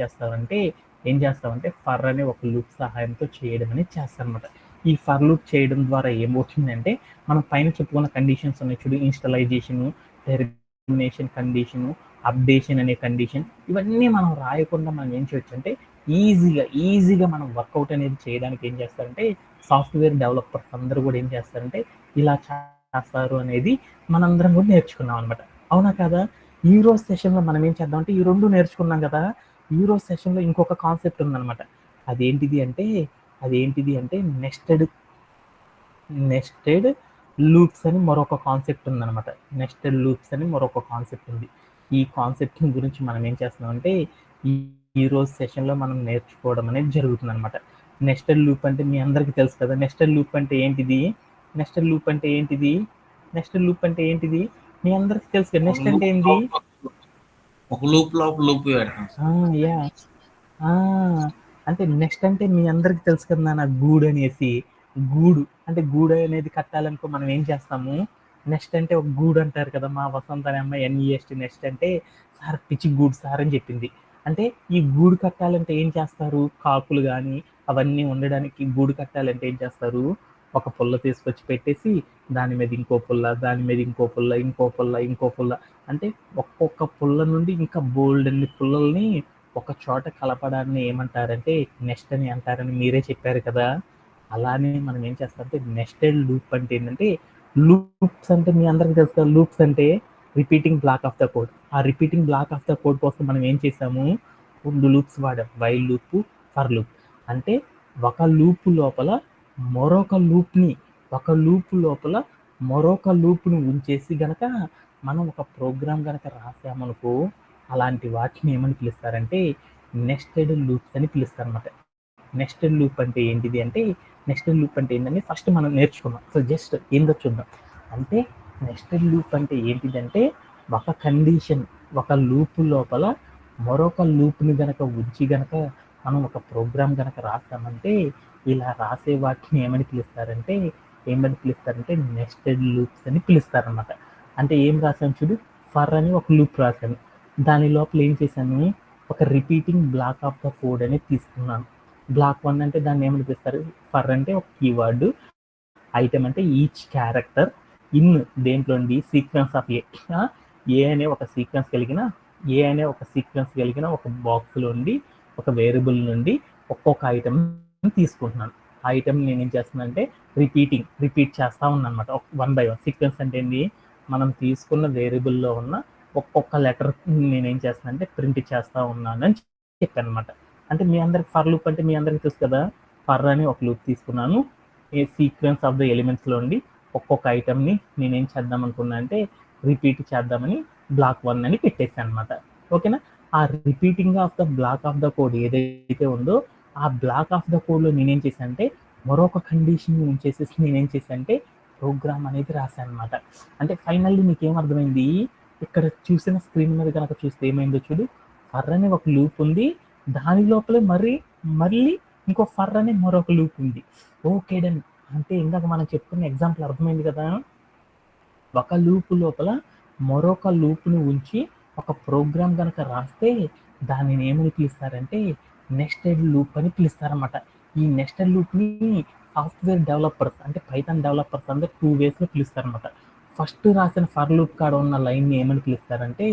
చేస్తామంటే ఫర్ అనే ఒక లూప్ సహాయంతో చేయడం అనేది చేస్తారనమాట. ఈ ఫర్ లూప్ చేయడం ద్వారా ఏమవుతుందంటే మనం పైన చెప్పుకున్న కండిషన్స్ ఉన్నాయి చూడు, ఇన్స్టలైజేషను, టెర్మినేషన్ కండిషను, అప్డేషన్ అనే కండిషన్, ఇవన్నీ మనం రాయకుండా మనం ఏం చేయొచ్చు అంటే ఈజీగా మనం వర్కౌట్ అనేది చేయడానికి ఏం చేస్తారంటే సాఫ్ట్వేర్ డెవలపర్స్ అందరూ కూడా ఏం చేస్తారంటే ఇలా చేస్తారు అనేది మనందరం కూడా నేర్చుకున్నాం అనమాట. అవునా కదా? ఈ రోజు సెషన్లో మనం ఏం చేద్దామంటే ఈ రెండు నేర్చుకున్నాం కదా, ఈ రోజు సెషన్లో ఇంకొక కాన్సెప్ట్ ఉందన్నమాట. అదేంటిది అంటే నెస్టెడ్ లూప్స్ అని మరొక కాన్సెప్ట్ ఉందన్నమాట. నెస్టెడ్ లూప్స్ అని మరొక కాన్సెప్ట్ ఉంది. ఈ కాన్సెప్ట్ గురించి మనం ఏం చేస్తున్నామంటే ఈ రోజు సెషన్లో మనం నేర్చుకోవడం అనేది జరుగుతుంది అనమాట. నెస్టెడ్ లూప్ అంటే మీ అందరికీ తెలుసు కదా. నెస్టెడ్ లూప్ అంటే ఏంటిది? నెస్టెడ్ లూప్ అంటే ఏంటిది? నెస్టెడ్ లూప్ అంటే ఏంటిది? మీ అందరికీ తెలుసు కదా. నెక్స్ట్ అంటే ఏంటి? ఒక లూప్ లోపల లూప్ పెడతాం. యా అంటే నెక్స్ట్ అంటే మీ అందరికి తెలుసు కదా నా గూడు అనేసి. గూడు అంటే గూడు అనేది కట్టాలనుకో మనం ఏం చేస్తాము? నెక్స్ట్ అంటే ఒక గూడు అంటారు కదా. మా వసంత అనే అమ్మాయి NEST నెక్స్ట్ అంటే సార్ పిచ్చి గూడు సార్ అని చెప్పింది. అంటే ఈ గూడు కట్టాలంటే ఏం చేస్తారు? కాకులు కానీ అవన్నీ ఉండడానికి గూడు కట్టాలంటే ఏం చేస్తారు? ఒక పుల్ల తీసుకొచ్చి పెట్టేసి దాని మీద ఇంకో పుల్ల, దాని మీద ఇంకో పుల్ల, ఇంకో పుల్ల, ఇంకో పుల్ల, అంటే ఒక్కొక్క పుల్ల నుండి ఇంకా బోల్డ్ అన్ని పుల్లల్ని ఒక చోట కలపడాన్ని ఏమంటారంటే నెస్ట్ అని అంటారని మీరే చెప్పారు కదా. అలానే మనం ఏం చేస్తామంటే నెస్టెడ్ లూప్ అంటే ఏంటంటే, లూప్స్ అంటే మీ అందరికీ తెలుసు కదా. లూప్స్ అంటే repeating block of the code. ఆ repeating block of the code కోసం మనం ఏం చేసాము? 2 లూప్స్ వాడాం, వైల్ లూప్, ఫర్ లూప్. అంటే ఒక లూప్ లోపల మరొక లూప్ని ఉంచేసి గనక మనం ఒక ప్రోగ్రామ్ గనక రాసామనుకో, అలాంటి వాటిని ఏమని పిలుస్తారంటే నెస్టెడ్ లూప్స్ అని పిలుస్తారన్నమాట. నెస్టెడ్ లూప్ అంటే ఏంటిది అంటే, నెస్టెడ్ లూప్ అంటే ఏంటంటే ఫస్ట్ మనం నేర్చుకున్నాం. సో జస్ట్ ఏందో చూద్దాం. అంటే నెస్టెడ్ లూప్ అంటే ఏంటిదంటే, ఒక కండిషన్, ఒక లూప్ లోపల మరొక లూప్ని గనక ఉంచి గనక మనం ఒక ప్రోగ్రామ్ గనక రాస్తామంటే, ఇలా రాసే వాటిని ఏమని పిలుస్తారంటే నెస్టెడ్ లూప్స్ అని పిలుస్తారన్నమాట. అంటే ఏం రాశాను చూడు, ఫర్ అని ఒక లూప్ రాశాను. దాని లోపల ఏం చేశాను? ఒక repeating block of the code అనేది తీసుకున్నాను. బ్లాక్ 1 అంటే దాన్ని ఏమని పిలుస్తారు? ఫర్ అంటే ఒక కీవర్డ్, ఐటమ్ అంటే ఈచ్ క్యారెక్టర్, ఇన్ దేంట్లోండి సీక్వెన్స్ ఆఫ్ ఏ అనే ఒక సీక్వెన్స్ కలిగిన ఒక బాక్స్లోండి, ఒక వేరియబుల్ నుండి ఒక్కొక్క ఐటమ్ తీసుకుంటున్నాను. ఆ ఐటమ్ నేను ఏం చేస్తున్నానంటే రిపీట్ చేస్తూ ఉన్నాను అనమాట, 1 by 1. సీక్వెన్స్ అంటే ఏంటి? మనం తీసుకున్న వేరియబుల్లో ఉన్న ఒక్కొక్క లెటర్ నేనేం చేస్తాను అంటే ప్రింట్ చేస్తూ ఉన్నాను అని చెప్పాను అనమాట. అంటే మీ అందరికి ఫర్ లూప్ అంటే మీ అందరికి తెలుసు కదా. ఫర్ అని ఒక లూప్ తీసుకున్నాను. ఏ సీక్వెన్స్ ఆఫ్ ద ఎలిమెంట్స్లో ఉండి ఒక్కొక్క ఐటమ్ని నేనేం చేద్దాం అనుకున్నా అంటే రిపీట్ చేద్దామని బ్లాక్ 1 అని పెట్టేసాను అనమాట. ఓకేనా? ఆ repeating of the block of the code ఏదైతే ఉందో, ఆ బ్లాక్ ఆఫ్ ద కోడ్లో నేనేం చేశాను అంటే మరొక కండిషన్ ఉంచేసేసి నేనేం చేశాను అంటే ప్రోగ్రామ్ అనేది రాశాను అనమాట. అంటే ఫైనల్లీ మీకు ఏమర్థమైంది? ఇక్కడ చూసిన స్క్రీన్ మీద కనుక చూస్తే ఏమైందో చూడు. ఫర్ అనే ఒక లూప్ ఉంది, దాని లోపలే మళ్ళీ ఇంకో ఫర్ అనే మరొక లూప్ ఉంది. Okay done. అంటే ఇందాక మనం చెప్పుకున్న ఎగ్జాంపుల్ అర్థమైంది కదా. ఒక లూప్ లోపల మరొక లూప్ని ఉంచి ఒక ప్రోగ్రామ్ కనుక రాస్తే దానిని ఏమని పిలుస్తారంటే నెస్టెడ్ లూప్ అని పిలుస్తారన్నమాట. ఈ నెస్టెడ్ లూప్ని సాఫ్ట్వేర్ డెవలపర్స్ అంటే పైథాన్ డెవలపర్స్ అందరూ 2 వేస్లో పిలుస్తారన్నమాట. ఫస్ట్ రాసిన ఫర్ లూప్ కాడ ఉన్న లైన్ని ఏమని పిలుస్తారంటే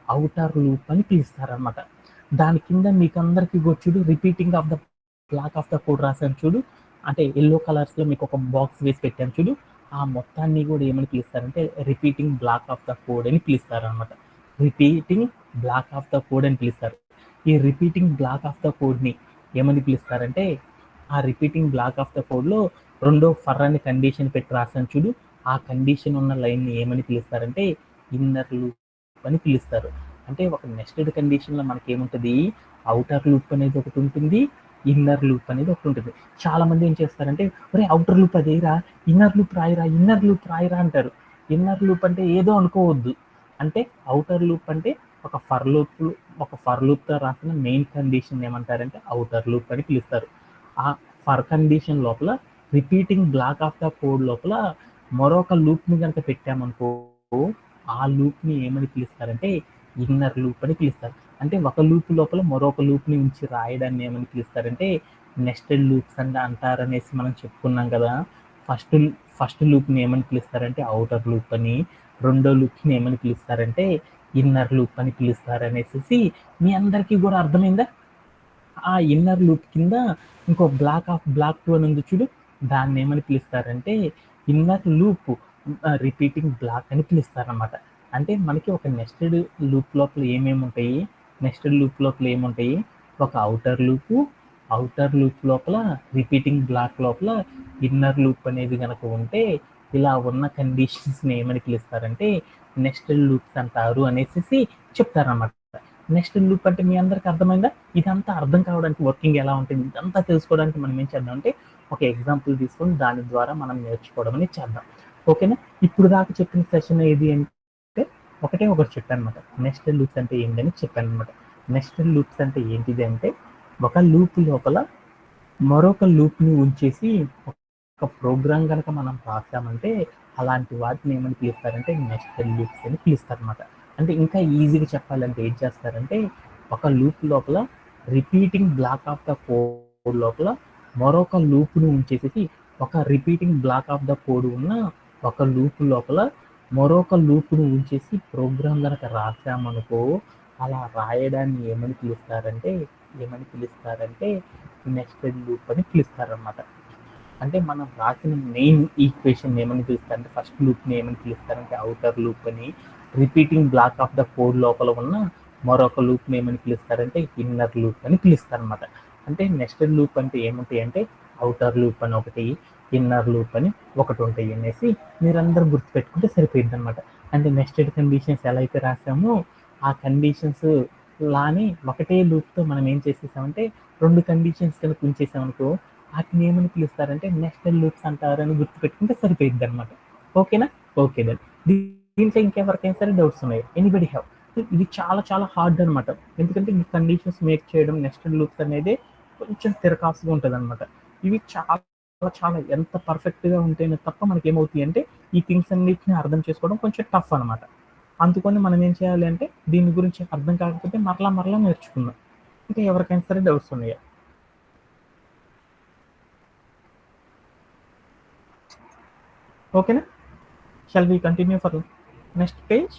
అవుటర్ లూప్ అని పిలుస్తారన్నమాట. దాని కింద మీకు అందరికీ చూడు repeating of the block of the code రాశాను చూడు. అంటే ఎల్లో కలర్స్లో మీకు ఒక బాక్స్ వేసి పెట్టాను చూడు. ఆ మొత్తాన్ని కూడా ఏమని పిలుస్తారంటే repeating block of the code అని పిలుస్తారనమాట. Repeating block of the code అని పిలుస్తారు. ఈ రిపీటింగ్ బ్లాక్ ఆఫ్ ద కోడ్ని ఏమని పిలుస్తారంటే, ఆ రిపీటింగ్ బ్లాక్ ఆఫ్ ద కోడ్లో రెండో ఫర్ అని కండిషన్ పెట్టి రాసాను చూడు. ఆ కండిషన్ ఉన్న లైన్ని ఏమని పిలుస్తారంటే ఇన్నర్ లూప్ అని పిలుస్తారు. అంటే ఒక నెస్టెడ్ కండిషన్లో మనకి ఏముంటుంది? అవుటర్ లూప్ అనేది ఒకటి ఉంటుంది, ఇన్నర్ లూప్ అనేది ఒకటి ఉంటుంది. చాలా మంది ఏం చేస్తారంటే ఒరే అవుటర్ లూప్ అదేరా, ఇన్నర్ లూప్ రాయిరా అంటారు. ఇన్నర్ లూప్ అంటే ఏదో అనుకోవద్దు. అంటే అవుటర్ లూప్ అంటే ఒక ఫర్ లూప్తో రాసిన మెయిన్ కండిషన్ ఏమంటారంటే అవుటర్ లూప్ అని పిలుస్తారు. ఆ ఫర్ కండిషన్ లోపల repeating block of the code లోపల మరొక లూప్ని కనుక పెట్టామనుకో, ఆ లూప్ని ఏమని పిలుస్తారంటే ఇన్నర్ లూప్ అని పిలుస్తారు. అంటే ఒక లూప్ లోపల మరొక లూప్ని ఉంచి రాయడాన్ని ఏమని పిలుస్తారంటే నెస్టెడ్ లూప్స్ అని అంటారనేసి మనం చెప్పుకున్నాం కదా. ఫస్ట్ లూప్ని ఏమని పిలుస్తారంటే అవుటర్ లూప్ అని, రెండో లూప్ని ఏమని పిలుస్తారంటే ఇన్నర్ లూప్ అని పిలుస్తారు అనేసి మీ అందరికీ కూడా అర్థమైందా? ఆ ఇన్నర్ లూప్ కింద ఇంకో బ్లాక్ 2 అని ఉంది చూడు. దాన్ని ఏమని పిలుస్తారంటే ఇన్నర్ లూప్ రిపీటింగ్ బ్లాక్ అని పిలుస్తారనమాట. అంటే మనకి ఒక నెస్టెడ్ లూప్ లోపల ఏముంటాయి? ఒక అవుటర్ లూప్ లోపల రిపీటింగ్ బ్లాక్ లోపల ఇన్నర్ లూప్ అనేది కనుక ఉంటే, ఇలా ఉన్న కండిషన్స్ని ఏమని పిలుస్తారంటే నెస్టెడ్ లూప్స్ అంటారు అనేసి చెప్తారన్నమాట. నెస్టెడ్ లూప్ అంటే మీ అందరికి అర్థమైందా? ఇదంతా అర్థం కావడానికి వర్కింగ్ ఎలా ఉంటుంది ఇదంతా తెలుసుకోవడానికి మనం ఏం చేద్దాం అంటే ఒక ఎగ్జాంపుల్ తీసుకొని దాని ద్వారా మనం నేర్చుకోవడం అనేది చేద్దాం. ఓకేనా? ఇప్పుడు దాకా చెప్పిన సెషన్ ఏది అంటే ఒకటే ఒకటి చెప్పాను అనమాట. నెస్టెడ్ లూప్స్ అంటే ఏంటని చెప్పాను అనమాట. నెస్టెడ్ లూప్స్ అంటే ఏంటిది అంటే ఒక లూప్ లోపల మరొక లూప్ని ఉంచేసి ఒక ప్రోగ్రామ్ కనుక మనం రాసామంటే అలాంటి వాటిని ఏమని పిలుస్తారంటే నెస్టెడ్ లూప్స్ అని పిలుస్తారనమాట. అంటే ఇంకా ఈజీగా చెప్పాలంటే ఏం చేస్తారంటే ఒక లూప్ లోపల repeating block of the code లోపల మరొక లూప్ను ఉంచేసి ఒక repeating block of the code ఉన్న ఒక లూప్ లోపల మరొక లూప్ను ఉంచేసి ప్రోగ్రామ్ కనుక రాసామనుకో అలా రాయడాన్ని ఏమని పిలుస్తారంటే నెస్టెడ్ లూప్ అని పిలుస్తారనమాట. అంటే మనం రాసిన మెయిన్ ఈక్వేషన్ ఏమని పిలుస్తారంటే ఫస్ట్ లూప్ని ఏమని పిలుస్తారంటే అవుటర్ లూప్ అని, repeating block of the code లోపల ఉన్న మరొక లూప్ని ఏమని పిలుస్తారంటే ఇన్నర్ లూప్ అని పిలుస్తారనమాట. అంటే నెస్టెడ్ లూప్ అంటే ఏముంటాయి అంటే అవుటర్ లూప్ అని ఒకటి, ఇన్నర్ లూప్ అని ఒకటి ఉంటాయి అనేసి మీరందరూ గుర్తుపెట్టుకుంటే సరిపోయింది అనమాట. అంటే నెస్టెడ్ కండిషన్స్ ఎలా అయితే రాసామో ఆ కండిషన్స్ లాని ఒకటే లూప్తో మనం ఏం చేసేసామంటే 2 కండిషన్స్ కనుక ఉంచేసామనుకో వాటిని ఏమని పిలుస్తారంటే నెస్టెడ్ లూప్స్ అంటారని గుర్తుపెట్టుకుంటే సరిపోయింది అనమాట. ఓకేనా? Okay then. దీంట్లో ఇంకెవరికైనా సరే డౌట్స్ ఉన్నాయి? Anybody have? ఇది చాలా చాలా హార్డ్ అనమాట. ఎందుకంటే ఈ కండిషన్స్ మేక్ చేయడం నెస్టెడ్ లూప్స్ అనేది కొంచెం తిరకాసుగా ఉంటుంది అనమాట. ఇవి చాలా చాలా ఎంత పర్ఫెక్ట్గా ఉంటేనే తప్ప మనకి ఏమవుతాయి అంటే ఈ థింగ్స్ అన్నిటిని అర్థం చేసుకోవడం కొంచెం టఫ్ అనమాట. అందుకని మనం ఏం చేయాలి అంటే దీని గురించి అర్థం కాకపోతే మరలా నేర్చుకుందాం. ఇంకా ఎవరికైనా సరే డౌట్స్ ఉన్నాయా? ఓకేనా? Shall we continue for next page?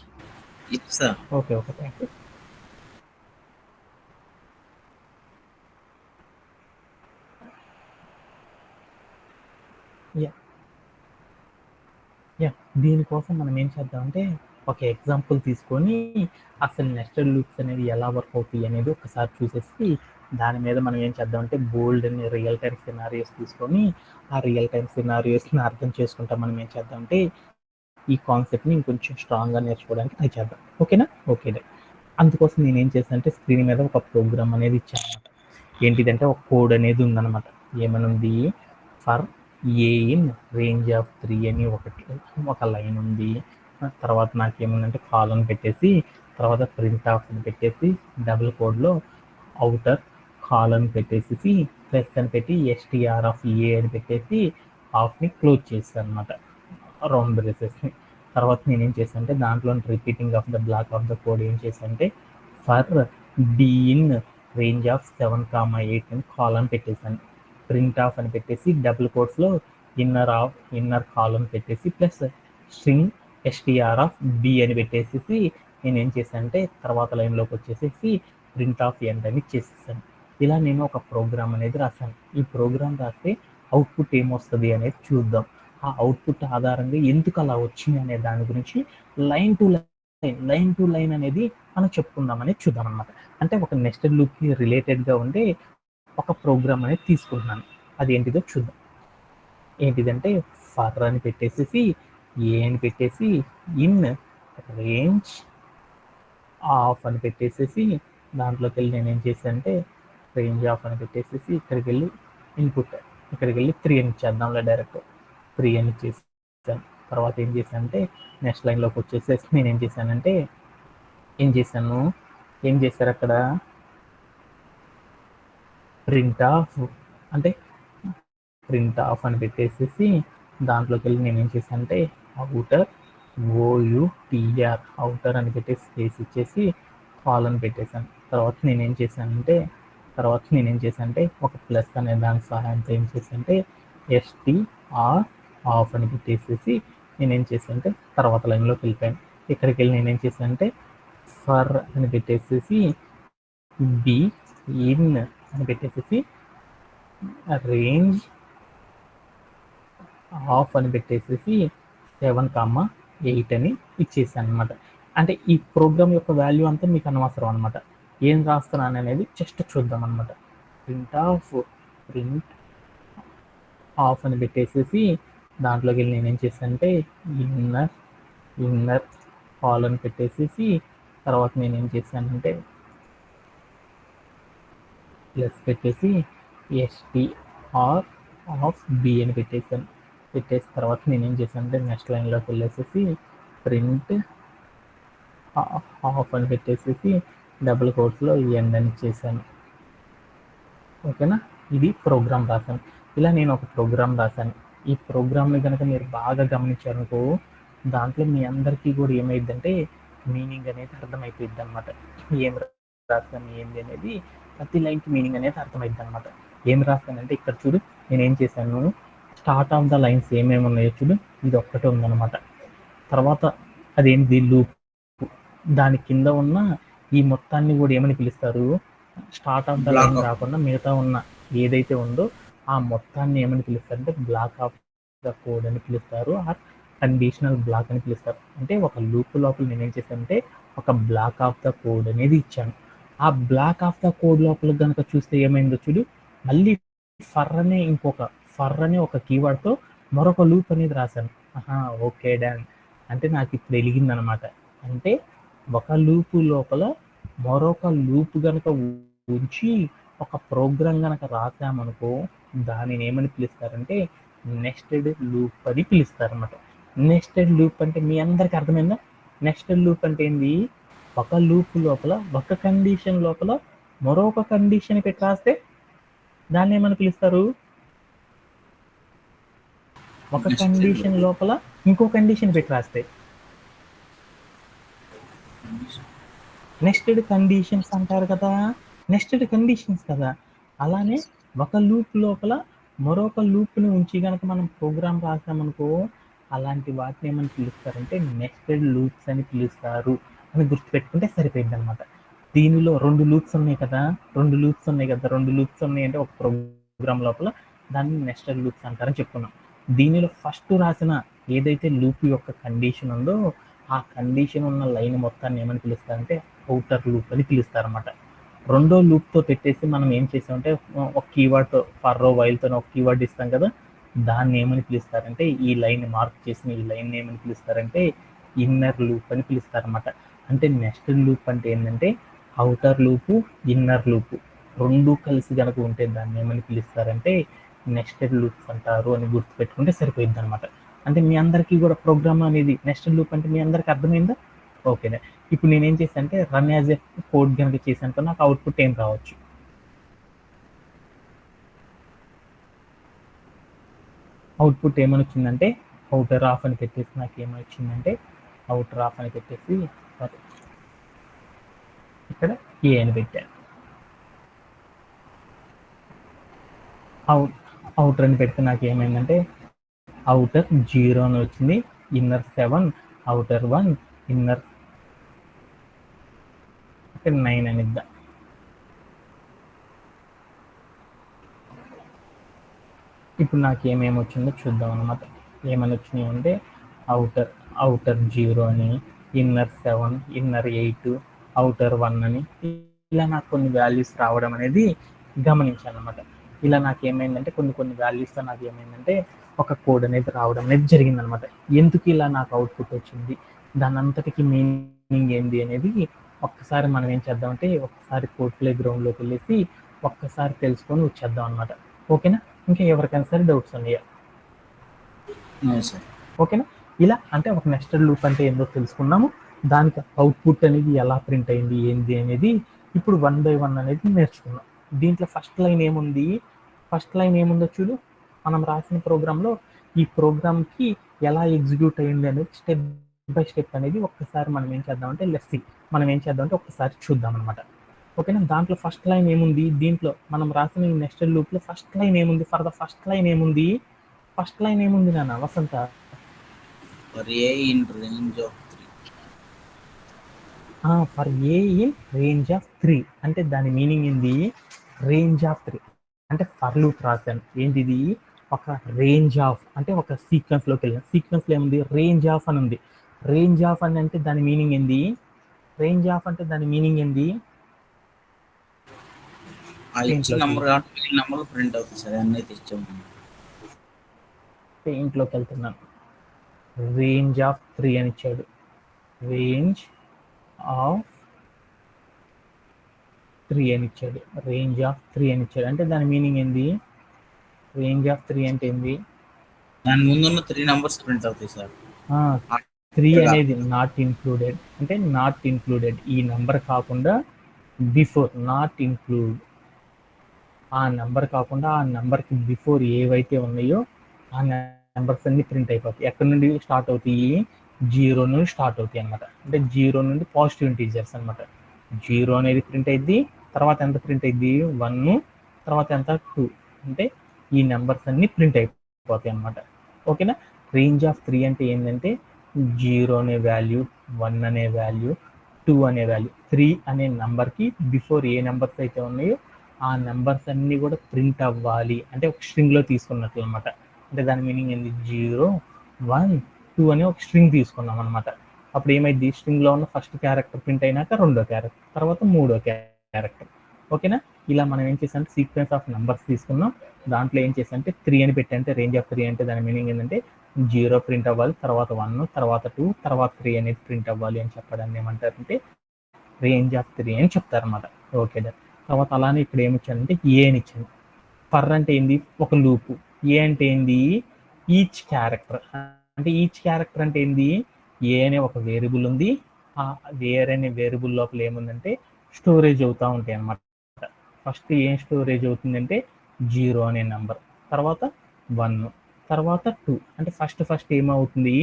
Yes, sir. Okay, thank you. దీనికోసం మనం ఏం చేద్దామంటే ఒక ఎగ్జాంపుల్ తీసుకొని అసలు నెస్టెడ్ లూప్స్ అనేవి ఎలా వర్క్ అవుతాయి అనేది ఒకసారి చూసేసి దాని మీద మనం ఏం చేద్దామంటే బోల్డ్ అని రియల్ టైమ్ సినారియోస్ తీసుకొని ఆ రియల్ టైమ్ సినారియోస్ని అర్థం చేసుకుంటా మనం ఏం చేద్దామంటే ఈ కాన్సెప్ట్ని ఇంకొంచెం స్ట్రాంగ్గా నేర్చుకోవడానికి ట్రై చేద్దాం. ఓకేనా? ఓకే. అందుకోసం నేను ఏం చేశాను అంటే స్క్రీన్ మీద ఒక ప్రోగ్రామ్ అనేది ఇచ్చాను అనమాట. ఏంటిదంటే ఒక కోడ్ అనేది ఉందన్నమాట. ఏమనుంది? For a in range of 3 అని ఒక లైన్ ఉంది. తర్వాత నాకేముందంటే కాలన్ పెట్టేసి తర్వాత ప్రింట్ ఆఫ్ అని పెట్టేసి డబుల్ కోడ్లో అవుటర్ కాలన్ పెట్టేసి ప్లస్ అని పెట్టి ఎస్టీఆర్ ఆఫ్ ఏ అని పెట్టేసి ఆఫ్ని క్లోజ్ చేస్తాను అనమాట రౌండ్ బ్రేసెస్ని. తర్వాత నేనేం చేశాను అంటే దాంట్లో repeating of the block of the code ఏం చేశానంటే for d in range of 7, 8 అని కాలన్ పెట్టేశాను. ప్రింట్ ఆఫ్ అని పెట్టేసి డబుల్ కోట్స్లో ఇన్నర్ కాలన్ పెట్టేసి plus string STR of B అని పెట్టేసి నేనేం చేశానంటే తర్వాత లైన్లోకి వచ్చేసేసి ప్రింట్ ఆఫ్ ఎండ్ అని చేసేసాను. ఇలా నేను ఒక ప్రోగ్రామ్ అనేది రాశాను. ఈ ప్రోగ్రామ్ రాస్తే అవుట్పుట్ ఏమొస్తుంది అనేది చూద్దాం. ఆ అవుట్పుట్ ఆధారంగా ఎందుకు అలా వచ్చింది అనే దాని గురించి లైన్ టు లైన్ అనేది మనం చెప్పుకుందాం అనేది చూద్దాం అనమాట. అంటే ఒక నెస్టెడ్ లూప్కి రిలేటెడ్గా ఉండే ఒక ప్రోగ్రామ్ అనేది తీసుకుంటున్నాను. అది ఏంటిదో చూద్దాం. ఏంటిదంటే ఫర్ అని పెట్టేసి ఏ అని పెట్టేసి ఇన్ రేంజ్ ఆఫ్ అని పెట్టేసి దాంట్లోకి వెళ్ళి నేను ఏం చేశానంటే రేంజ్ ఆఫ్ అని పెట్టేసి ఇక్కడికి వెళ్ళి ఇన్పుట్ ఇక్కడికి వెళ్ళి 3 అని ఇచ్చేద్దాంలే డైరెక్ట్ 3 అని ఇచ్చేసాను. తర్వాత ఏం చేశానంటే నెక్స్ట్ లైన్లోకి వచ్చేసేసి నేను ఏం చేశారు అక్కడ ప్రింట్ ఆఫ్ అని పెట్టేసి దాంట్లోకి వెళ్ళి నేను ఏం చేశానంటే అవుటర్ అవుటర్ అని పెట్టేసి స్పేస్ ఇచ్చేసి కాల్ అని పెట్టేశాను. తర్వాత నేనేం చేశానంటే ఒక ప్లస్ అనే దాని సహాయంతో ఏం చేశానంటే ఎస్టీఆర్ ఆఫ్ అని పెట్టేసి నేనేం చేశానంటే తర్వాత లైన్లోకి వెళ్ళిపోయాను. ఇక్కడికి వెళ్ళి నేనేం చేశానంటే ఫర్ అని పెట్టేసి బి ఇన్ అని పెట్టేసి రేంజ్ ఆఫ్ అని పెట్టేసి 7, 8 అని ఇచ్చేసాను అనమాట. అంటే ఈ ప్రోగ్రామ్ యొక్క వాల్యూ అంతా మీకు అనవసరం అనమాట. ఏం రాస్తున్నాను అనేది జస్ట్ చూద్దాం అనమాట. ప్రింట్ ఆఫ్ అని పెట్టేసి దాంట్లోకి వెళ్ళి నేనేం చేశానంటే ఇన్నర్ కాలన్ పెట్టేసేసి తర్వాత నేను ఏం చేశానంటే ప్లస్ పెట్టేసి ఎస్టీఆర్ ఆఫ్ బి అని పెట్టేసాను. పెట్టేసిన తర్వాత నేను ఏం చేశానంటే నెక్స్ట్ లైన్లోకి వెళ్ళేసేసి ప్రింట్ హాఫ్ అని పెట్టేసేసి డబుల్ కోట్స్లో ఎండ్ అని చేశాను. ఓకేనా, ఇది ప్రోగ్రామ్ రాశాను. ఇలా నేను ఒక ప్రోగ్రామ్ రాశాను. ఈ ప్రోగ్రామ్ని కనుక మీరు బాగా గమనించారనుకో దాంట్లో మీ అందరికీ కూడా ఏమైందంటే మీనింగ్ అనేది అర్థమైపోయింది అనమాట. ఏం రాస్తాను ఏంది అనేది ప్రతి లైన్కి మీనింగ్ అనేది అర్థమైంది అనమాట. ఏం రాస్తానంటే ఇక్కడ చూడు నేను ఏం చేశాను, స్టార్ట్ ఆఫ్ ద లైన్స్ ఏమేమి ఉన్నాయో చూడు, ఇది ఒక్కటే ఉందన్నమాట. తర్వాత అదేంటి లూప్, దాని కింద ఉన్న ఈ మొత్తాన్ని కూడా ఏమని పిలుస్తారు, స్టార్ట్ ఆఫ్ ద లైన్ కాకుండా మిగతా ఉన్న ఏదైతే ఉందో ఆ మొత్తాన్ని ఏమని పిలుస్తారంటే బ్లాక్ ఆఫ్ ద కోడ్ అని పిలుస్తారు, ఆర్ కండిషనల్ బ్లాక్ అని పిలుస్తారు. అంటే ఒక లూప్ లోపల నేను ఏం చేశానంటే ఒక బ్లాక్ ఆఫ్ ద కోడ్ అనేది ఇచ్చాను. ఆ బ్లాక్ ఆఫ్ ద కోడ్ లోపల కనుక చూస్తే ఏమైందో చూడు, మళ్ళీ ఫర్ అనే ఒక కీవర్డ్తో మరొక లూప్ అనేది రాశాను. ఓకే డాన్, అంటే నాకు ఇప్పుడు వెలిగింది అనమాట. అంటే ఒక లూపు లోపల మరొక లూప్ కనుక ఉంచి ఒక ప్రోగ్రామ్ కనుక రాసామనుకో దానిని ఏమని పిలుస్తారంటే నెస్టెడ్ లూప్ అని పిలుస్తారు అనమాట. నెస్టెడ్ లూప్ అంటే మీ అందరికి అర్థమైందా? నెస్టెడ్ లూప్ అంటే ఏంది, ఒక లూప్ లోపల ఒక కండిషన్ లోపల మరొక కండిషన్ పెట్టి రాస్తే దాన్ని ఏమని పిలుస్తారు, ఒక కండిషన్ లోపల ఇంకో కండిషన్ పెట్టి రాస్తే నెస్టెడ్ కండిషన్స్ అంటారు కదా, నెస్టెడ్ కండిషన్స్ కదా. అలానే ఒక లూప్ లోపల మరొక లూప్ని ఉంచి కనుక మనం ప్రోగ్రామ్ రాసామనుకో అలాంటి వాటిని ఏమని పిలుస్తారంటే నెస్టెడ్ లూప్స్ అని పిలుస్తారు అని గుర్తుపెట్టుకుంటే సరిపోయింది అనమాట. దీనిలో రెండు లూప్స్ ఉన్నాయి అంటే ఒక ప్రోగ్రామ్ లోపల దాన్ని నెస్టెడ్ లూప్స్ అంటారని చెప్పుకున్నాం. దీనిలో ఫస్ట్ రాసిన ఏదైతే లూప్ యొక్క కండిషన్ ఉందో ఆ కండిషన్ ఉన్న లైన్ మొత్తాన్ని ఏమని పిలుస్తారంటే ఔటర్ లూప్ అని పిలుస్తారన్నమాట. రెండో లూప్తో పెట్టేసి మనం ఏం చేసామంటే ఒక కీవర్డ్తో ఫర్ వైల్తో ఒక కీవర్డ్ ఇస్తాం కదా, దాన్ని ఏమని పిలుస్తారంటే ఈ లైన్ మార్క్ చేసిన ఈ లైన్ ఏమని పిలుస్తారంటే ఇన్నర్ లూప్ అని పిలుస్తారన్నమాట. అంటే నెస్టెడ్ లూప్ అంటే ఏంటంటే ఔటర్ లూపు ఇన్నర్ లూపు రెండు కలిసి కనుక ఉంటే దాన్ని ఏమని పిలుస్తారంటే నెస్టెడ్ లూప్స్ అంటారు అని గుర్తుపెట్టుకుంటే సరిపోయింది అనమాట. అంటే మీ అందరికీ కూడా ప్రోగ్రామ్ అనేది నెస్టెడ్ లూప్ అంటే మీ అందరికి అర్థమైందా? ఓకేనా. ఇప్పుడు నేనేం చేశాను అంటే రన్ యాజ్ ఎ కోడ్ కనుక చేశాను నాకు అవుట్పుట్ ఏం రావచ్చు, అవుట్పుట్ ఏమని వచ్చిందంటే అవుటర్ ఆఫ్ అని పెట్టేసి నాకు ఏమని వచ్చిందంటే అవుటర్ ఆఫ్ అని పెట్టేసి ఇక్కడ ఏ అని పెట్టాను. అవుటర్ అని పెడితే నాకు ఏమైందంటే అవుటర్ 0 అని వచ్చింది, ఇన్నర్ 7, అవుటర్ 1, ఇన్నర్ 9 అని ఇద్దాం. ఇప్పుడు నాకు ఏమేమి వచ్చిందో చూద్దాం అనమాట. ఏమని వచ్చినాయి అంటే అవుటర్ 0 అని, ఇన్నర్ 7, ఇన్నర్ 8, అవుటర్ 1 అని ఇలా నాకు కొన్ని వాల్యూస్ రావడం అనేది గమనించాను అనమాట. ఇలా నాకు ఏమైందంటే కొన్ని వాల్యూస్తో నాకు ఏమైందంటే ఒక కోడ్ అనేది రావడం అనేది జరిగిందనమాట. ఎందుకు ఇలా నాకు అవుట్పుట్ వచ్చింది, దాని అంతటికి మీనింగ్ ఏంది అనేది ఒక్కసారి మనం ఏం చేద్దామంటే ఒక్కసారి కోడ్ ప్లే గ్రౌండ్లోకి వెళ్ళేసి ఒక్కసారి తెలుసుకొని వచ్చేద్దాం అనమాట. ఓకేనా? ఇంకా ఎవరికైనా సరే డౌట్స్ ఉన్నాయా? ఓకేనా. ఇలా అంటే ఒక నెస్టెడ్ లూప్ అంటే ఏందో తెలుసుకున్నాము, దానికి అవుట్పుట్ అనేది ఎలా ప్రింట్ అయింది ఏంది అనేది ఇప్పుడు 1 by 1 అనేది నేర్చుకున్నాం. దీంట్లో ఫస్ట్ లైన్ ఏముందో చూడు, మనం రాసిన ప్రోగ్రాంలో ఈ ప్రోగ్రామ్కి ఎలా ఎగ్జిక్యూట్ అయింది అనేది స్టెప్ బై స్టెప్ అనేది ఒక్కసారి మనం ఏం చేద్దామంటే ఒక్కసారి చూద్దాం అనమాట. ఓకేనా. దాంట్లో ఫస్ట్ లైన్ ఏముంది, దీంట్లో మనం రాసిన ఈ నెస్టెడ్ లూప్లో ఫస్ట్ లైన్ ఏముంది, ఫస్ట్ లైన్ ఏముంది నాన్న Vasantha? For a in range of 3 అంటే దాని మీనింగ్ ఏంది, రేంజ్ ఆఫ్ 3 అంటే ఫర్ లూప్ రాశాను. ఏంటిది, ఒక రేంజ్ ఆఫ్ అంటే ఒక సీక్వెన్స్లోకి వెళ్ళాను. సీక్వెన్స్లో ఏముంది, రేంజ్ ఆఫ్ అని ఉంది. రేంజ్ ఆఫ్ అని అంటే దాని మీనింగ్ ఏంది, పెయింట్లోకి వెళ్తున్నాను. రేంజ్ ఆఫ్ 3 అని ఇచ్చాడు. రేంజ్ ఆఫ్ 3 అని ఇచ్చాడు. రేంజ్ ఆఫ్ 3 అని ఇచ్చాడు. అంటే దాని మీనింగ్ ఏంది? రేంజ్ ఆఫ్ 3 అంటే ఏంది? దాని ముందున్న 3 నంబర్స్ ప్రింట్ అవుతాయి సార్. 3 అనేది నాట్ ఇంక్లూడెడ్, అంటే నాట్ ఇంక్లూడెడ్ ఈ నంబర్ కాకుండా బిఫోర్, నాట్ ఇంక్లూడ్ ఆ నెంబర్ కాకుండా ఆ నెంబర్కి బిఫోర్ ఏవైతే ఉన్నాయో ఆ నెంబర్స్ అన్ని ప్రింట్ అయిపోతాయి. ఎక్కడి నుండి స్టార్ట్ అవుతాయి? 0 నుండి స్టార్ట్ అవుతాయి అనమాట. అంటే 0 నుండి పాజిటివ్ ఇంటీజర్స్ అనమాట. 0 అనేది ప్రింట్ అయింది, తర్వాత ఎంత ప్రింట్ అయింది? 1, తర్వాత ఎంత? 2. అంటే ఈ నెంబర్స్ అన్ని ప్రింట్ అయిపోతాయి అనమాట. ఓకేనా? రేంజ్ ఆఫ్ 3 అంటే ఏంటంటే 0 అనే వాల్యూ, 1 అనే వాల్యూ, 2 అనే వాల్యూ, 3 అనే నెంబర్కి బిఫోర్ ఏ నెంబర్స్ అయితే ఉన్నాయో ఆ నెంబర్స్ అన్ని కూడా ప్రింట్ అవ్వాలి. అంటే ఒక స్ట్రింగ్లో తీసుకున్నట్లు అనమాట. అంటే దాని మీనింగ్ ఏంది? 0, 1, 2 అనే ఒక స్ట్రింగ్ తీసుకున్నాం అనమాట. అప్పుడు ఏమైంది? స్ట్రింగ్లో ఉన్న ఫస్ట్ క్యారెక్టర్ ప్రింట్ అయినాక రెండో క్యారెక్టర్, తర్వాత మూడో క్యారెక్టర్. ఓకేనా? ఇలా మనం ఏం చేసామంటే సీక్వెన్స్ ఆఫ్ నెంబర్స్ తీసుకున్నాం. దాంట్లో ఏం చేసామంటే 3 అని పెట్టంటే రేంజ్ ఆఫ్ 3 అంటే దాని మీనింగ్ ఏంటంటే 0 ప్రింట్ అవ్వాలి, తర్వాత 1, తర్వాత 2, తర్వాత 3 అనేది ప్రింట్ అవ్వాలి అని చెప్పడాన్ని ఏమంటారంటే రేంజ్ ఆఫ్ 3 అని చెప్తారు అనమాట. ఓకే. తర్వాత అలానే ఇక్కడ ఏమిచ్చానంటే ఏ అని ఇచ్చాను. ఫర్ అంటే ఏంది? ఒక లూపు. ఏ అంటే ఏంది? Each character. అంటే ఈచ్ క్యారెక్టర్ అంటే ఏంది? ఏ అనే ఒక వేరియబుల్ ఉంది. ఆ వేర్ అనే వేరియబుల్ లోపల ఏముందంటే స్టోరేజ్ అవుతూ ఉంటాయి అన్నమాట. ఫస్ట్ ఏం స్టోరేజ్ అవుతుందంటే 0 అనే నెంబర్, తర్వాత 1, తర్వాత 2. అంటే ఫస్ట్ ఏమవుతుంది?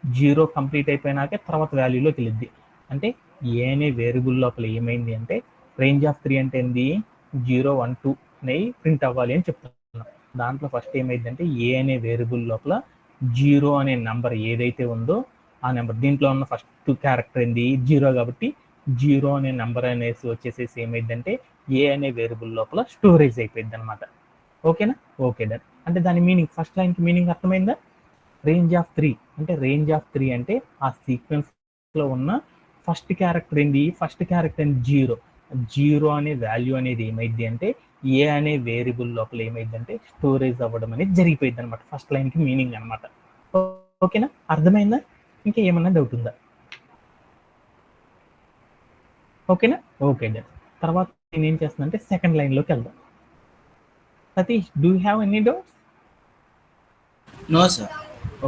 0 కంప్లీట్ అయిపోయినాకే తర్వాత వాల్యూలోకి వెళ్ళిద్ది. అంటే ఏ అనే వేరియబుల్ లోపల ఏమైంది అంటే రేంజ్ ఆఫ్ 3 అంటే ఏంది? 0, 1, 2 అనేవి ప్రింట్ అవ్వాలి అని చెప్తున్నాం. దాంట్లో ఫస్ట్ ఏమైందంటే ఏ అనే వేరియబుల్ లోపల 0 అనే నెంబర్ ఏదైతే ఉందో ఆ నెంబర్, దీంట్లో ఉన్న ఫస్ట్ క్యారెక్టర్ ఏంది? 0 కాబట్టి 0 అనే నెంబర్ అనేసి వచ్చేసేసి ఏమైందంటే ఏ అనే వేరియబుల్ లోపల స్టోరేజ్ అయిపోయింది అనమాట. ఓకేనా? Okay done. అంటే దాని మీనింగ్, ఫస్ట్ లైన్కి మీనింగ్ అర్థమైందా? రేంజ్ ఆఫ్ 3 అంటే రేంజ్ ఆఫ్ 3 అంటే ఆ సీక్వెన్స్లో ఉన్న ఫస్ట్ క్యారెక్టర్ ఏంది? First character 0. 0 అనే వాల్యూ అనేది ఏమైంది అంటే ఏ అనే వేరియబుల్ లోపల ఏమైంది అంటే స్టోరేజ్ అవ్వడం అనేది జరిగిపోయింది అనమాట. ఫస్ట్ లైన్కి మీనింగ్ అనమాట. ఓకేనా? అర్థమైందా? ఇంకా ఏమన్నా డౌట్ ఉందా? ఓకేనా? Okay done. తర్వాత నేను ఏం చేస్తున్నా అంటే సెకండ్ లైన్లోకి వెళ్దాం. Satish, do you have any doubts? No sir.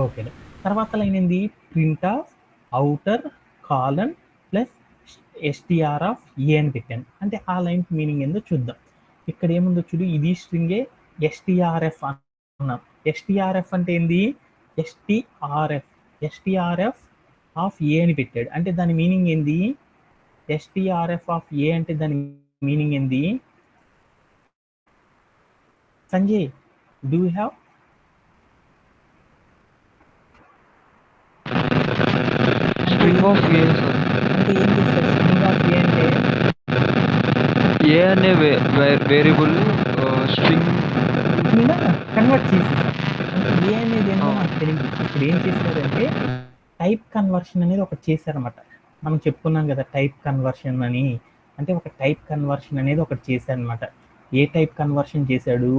Okay. తర్వాత లైన్ ఏంది? Print of outer colon plus STR of a అని పెట్టాను. అంటే ఆ లైన్కి మీనింగ్ ఏందో చూద్దాం. ఇక్కడ ఏముందో చూడు, ఇది స్ట్రింగే ఎస్టిఆర్ఎఫ్ అన్నాం. ఎస్టిఆర్ఎఫ్ అంటే ఏంది? ఎస్టిఆర్ఎఫ్ ఆఫ్ ఏ అని పెట్టాడు. అంటే దాని మీనింగ్ ఏంది? ఎస్టిఆర్ఎఫ్ ఆఫ్ ఏ అంటే దాని మీనింగ్ ఏంది? Sanjay, do you have? String of A sir. అంటే ఏం చేస్తారు? స్ట్రింగ్ ఆఫ్ ఏ అంటే ఏ అనే వేరియబుల్ స్ట్రింగ్ మీద కన్వర్ట్ చేసేసారు. అంటే ఏ అనేది ఏంటో నాకు తెలియదు. ఇప్పుడు ఏం చేశారంటే టైప్ కన్వర్షన్ అనేది ఒకటి చేశారన్నమాట. మనం చెప్పుకున్నాం కదా టైప్ కన్వర్షన్ అని. అంటే ఒక టైప్ కన్వర్షన్ అనేది ఒకటి చేశారనమాట. ఏ టైప్ కన్వర్షన్ చేశాడు?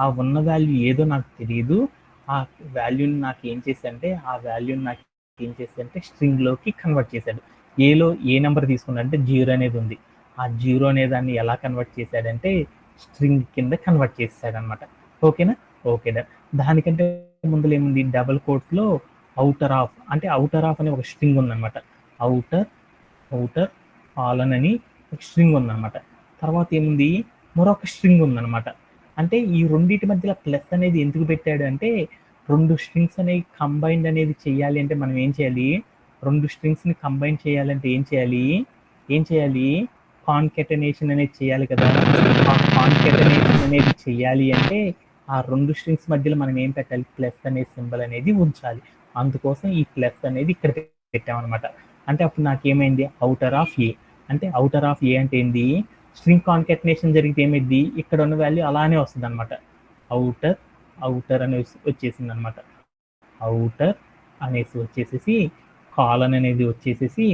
ఆ ఉన్న వాల్యూ ఏదో నాకు తెలియదు, ఆ వాల్యూని నాకు ఏం చేశాడంటే స్ట్రింగ్లోకి కన్వర్ట్ చేశాడు. ఏలో ఏ నెంబర్ తీసుకున్నాడంటే 0 అనేది ఉంది. ఆ 0 అనే దాన్ని ఎలా కన్వర్ట్ చేశాడంటే స్ట్రింగ్ కింద కన్వర్ట్ చేశాడనమాట. ఓకేనా? ఓకే. దానికంటే ముందులో ఏముంది? డబుల్ కోట్స్లో అవుటర్ ఆఫ్, అంటే అవుటర్ ఆఫ్ అనే ఒక స్ట్రింగ్ ఉందన్నమాట. అవుటర్ కాలన్ అని ఒక స్ట్రింగ్ ఉందన్నమాట. తర్వాత ఏముంది? మరొక స్ట్రింగ్ ఉందన్నమాట. అంటే ఈ రెండింటి మధ్యలో ప్లస్ అనేది ఎందుకు పెట్టాడు అంటే 2 స్ట్రింగ్స్ అనేవి కంబైన్డ్ అనేది చేయాలి అంటే మనం ఏం చేయాలి? 2 స్ట్రింగ్స్ని కంబైన్ చేయాలంటే ఏం చేయాలి? కాన్కెటనేషన్ అనేది చేయాలి కదా. ఆ కాన్కెటనేషన్ అనేది చేయాలి అంటే ఆ 2 స్ట్రింగ్స్ మధ్యలో మనం ఏం పెట్టాలి? ప్లస్ అనే సింబల్ అనేది ఉంచాలి. అందుకోసం ఈ ప్లస్ అనేది ఇక్కడ పెట్టామన్నమాట. అంటే అప్పుడు నాకేమైంది? Outer of a. అంటే అవుటర్ ఆఫ్ ఏ అంటే ఏంది? స్ట్రింగ్ కాన్కెటనేషన్ జరిగితే ఏమైంది? ఇక్కడ ఉన్న వాల్యూ అలానే వస్తుంది అనమాట. అవుటర్ అనేసి వచ్చేసింది అనమాట. అవుటర్ అనేసి వచ్చేసేసి కాలన్ అనేది వచ్చేసేసి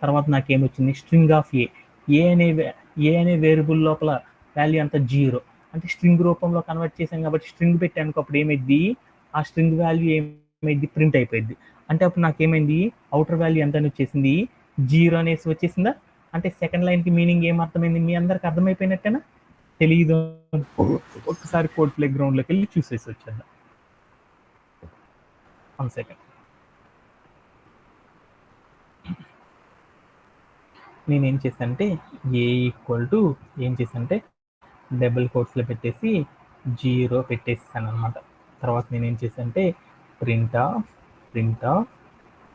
తర్వాత నాకేమొచ్చింది? స్ట్రింగ్ ఆఫ్ ఏ. ఏ అనే వేరియబుల్ లోపల వాల్యూ అంతా 0. అంటే స్ట్రింగ్ రూపంలో కన్వర్ట్ చేశాం కాబట్టి స్ట్రింగ్ పెట్టాను. అప్పుడు ఏమైంది? ఆ స్ట్రింగ్ వాల్యూ ఏమైంది? ప్రింట్ అయిపోయింది. అంటే అప్పుడు నాకేమైంది? అవుటర్ వాల్యూ ఎంత అని వచ్చేసింది? జీరో అనేసి వచ్చేసిందా? అంటే సెకండ్ లైన్కి మీనింగ్ ఏం అర్థమైంది? మీ అందరికి అర్థమైపోయినట్టేనా? తెలియదు, ఒకసారి కోడ్ ప్లే గ్రౌండ్లోకి వెళ్ళి చూసేసి వచ్చేద్దాం. 1 సెకండ్. నేనేం చేశానంటే ఏ ఈక్వల్ టు ఏం చేశానంటే డబుల్ కోట్స్లో పెట్టేసి 0 పెట్టేసాను అనమాట. తర్వాత నేనేం చేశానంటే ప్రింట్ ఆఫ్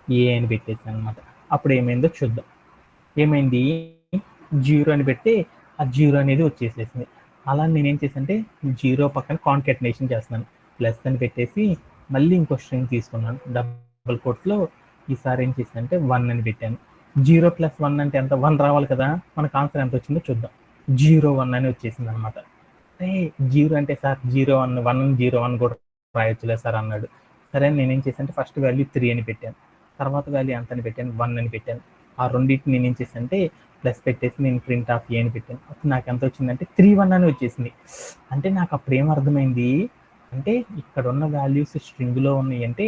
ఏ అని పెట్టేసాను అనమాట. అప్పుడు ఏమైందో చూద్దాం. ఏమైంది? 0 అని పెట్టి ఆ 0 అనేది వచ్చేసేసింది. అలా నేనేం చేశానంటే 0 పక్కన కాన్కాటినేషన్ చేస్తున్నాను. ప్లస్ అని పెట్టేసి మళ్ళీ ఇంకో స్ట్రింగ్ తీసుకున్నాను డబుల్ కోట్స్లో. ఈసారి ఏం చేశానంటే 1 అని పెట్టాను. 0 + 1 అంటే ఎంత? 1 రావాలి కదా. మనకు ఆన్సర్ ఎంత వచ్చిందో చూద్దాం. 01 అని వచ్చేసింది అనమాట. అంటే 0 అంటే సార్ 01 101 కూడా రాయొచ్చులే సార్ అన్నాడు. సరే నేనేం చేశానంటే ఫస్ట్ వాల్యూ 3 అని పెట్టాను. తర్వాత వాల్యూ ఎంత అని పెట్టాను? 1 అని పెట్టాను. ఆ రెండింటిని నేనేం చేశానంటే ప్లస్ పెట్టేసి నేను ప్రింట్ ఆఫ్ ఏ అని పెట్టాను. అప్పుడు నాకు ఎంత వచ్చిందంటే 31 అని వచ్చేసింది. అంటే నాకు అప్పుడు ఏం అర్థమైంది అంటే ఇక్కడ ఉన్న వాల్యూస్ స్ట్రింగ్లో ఉన్నాయి అంటే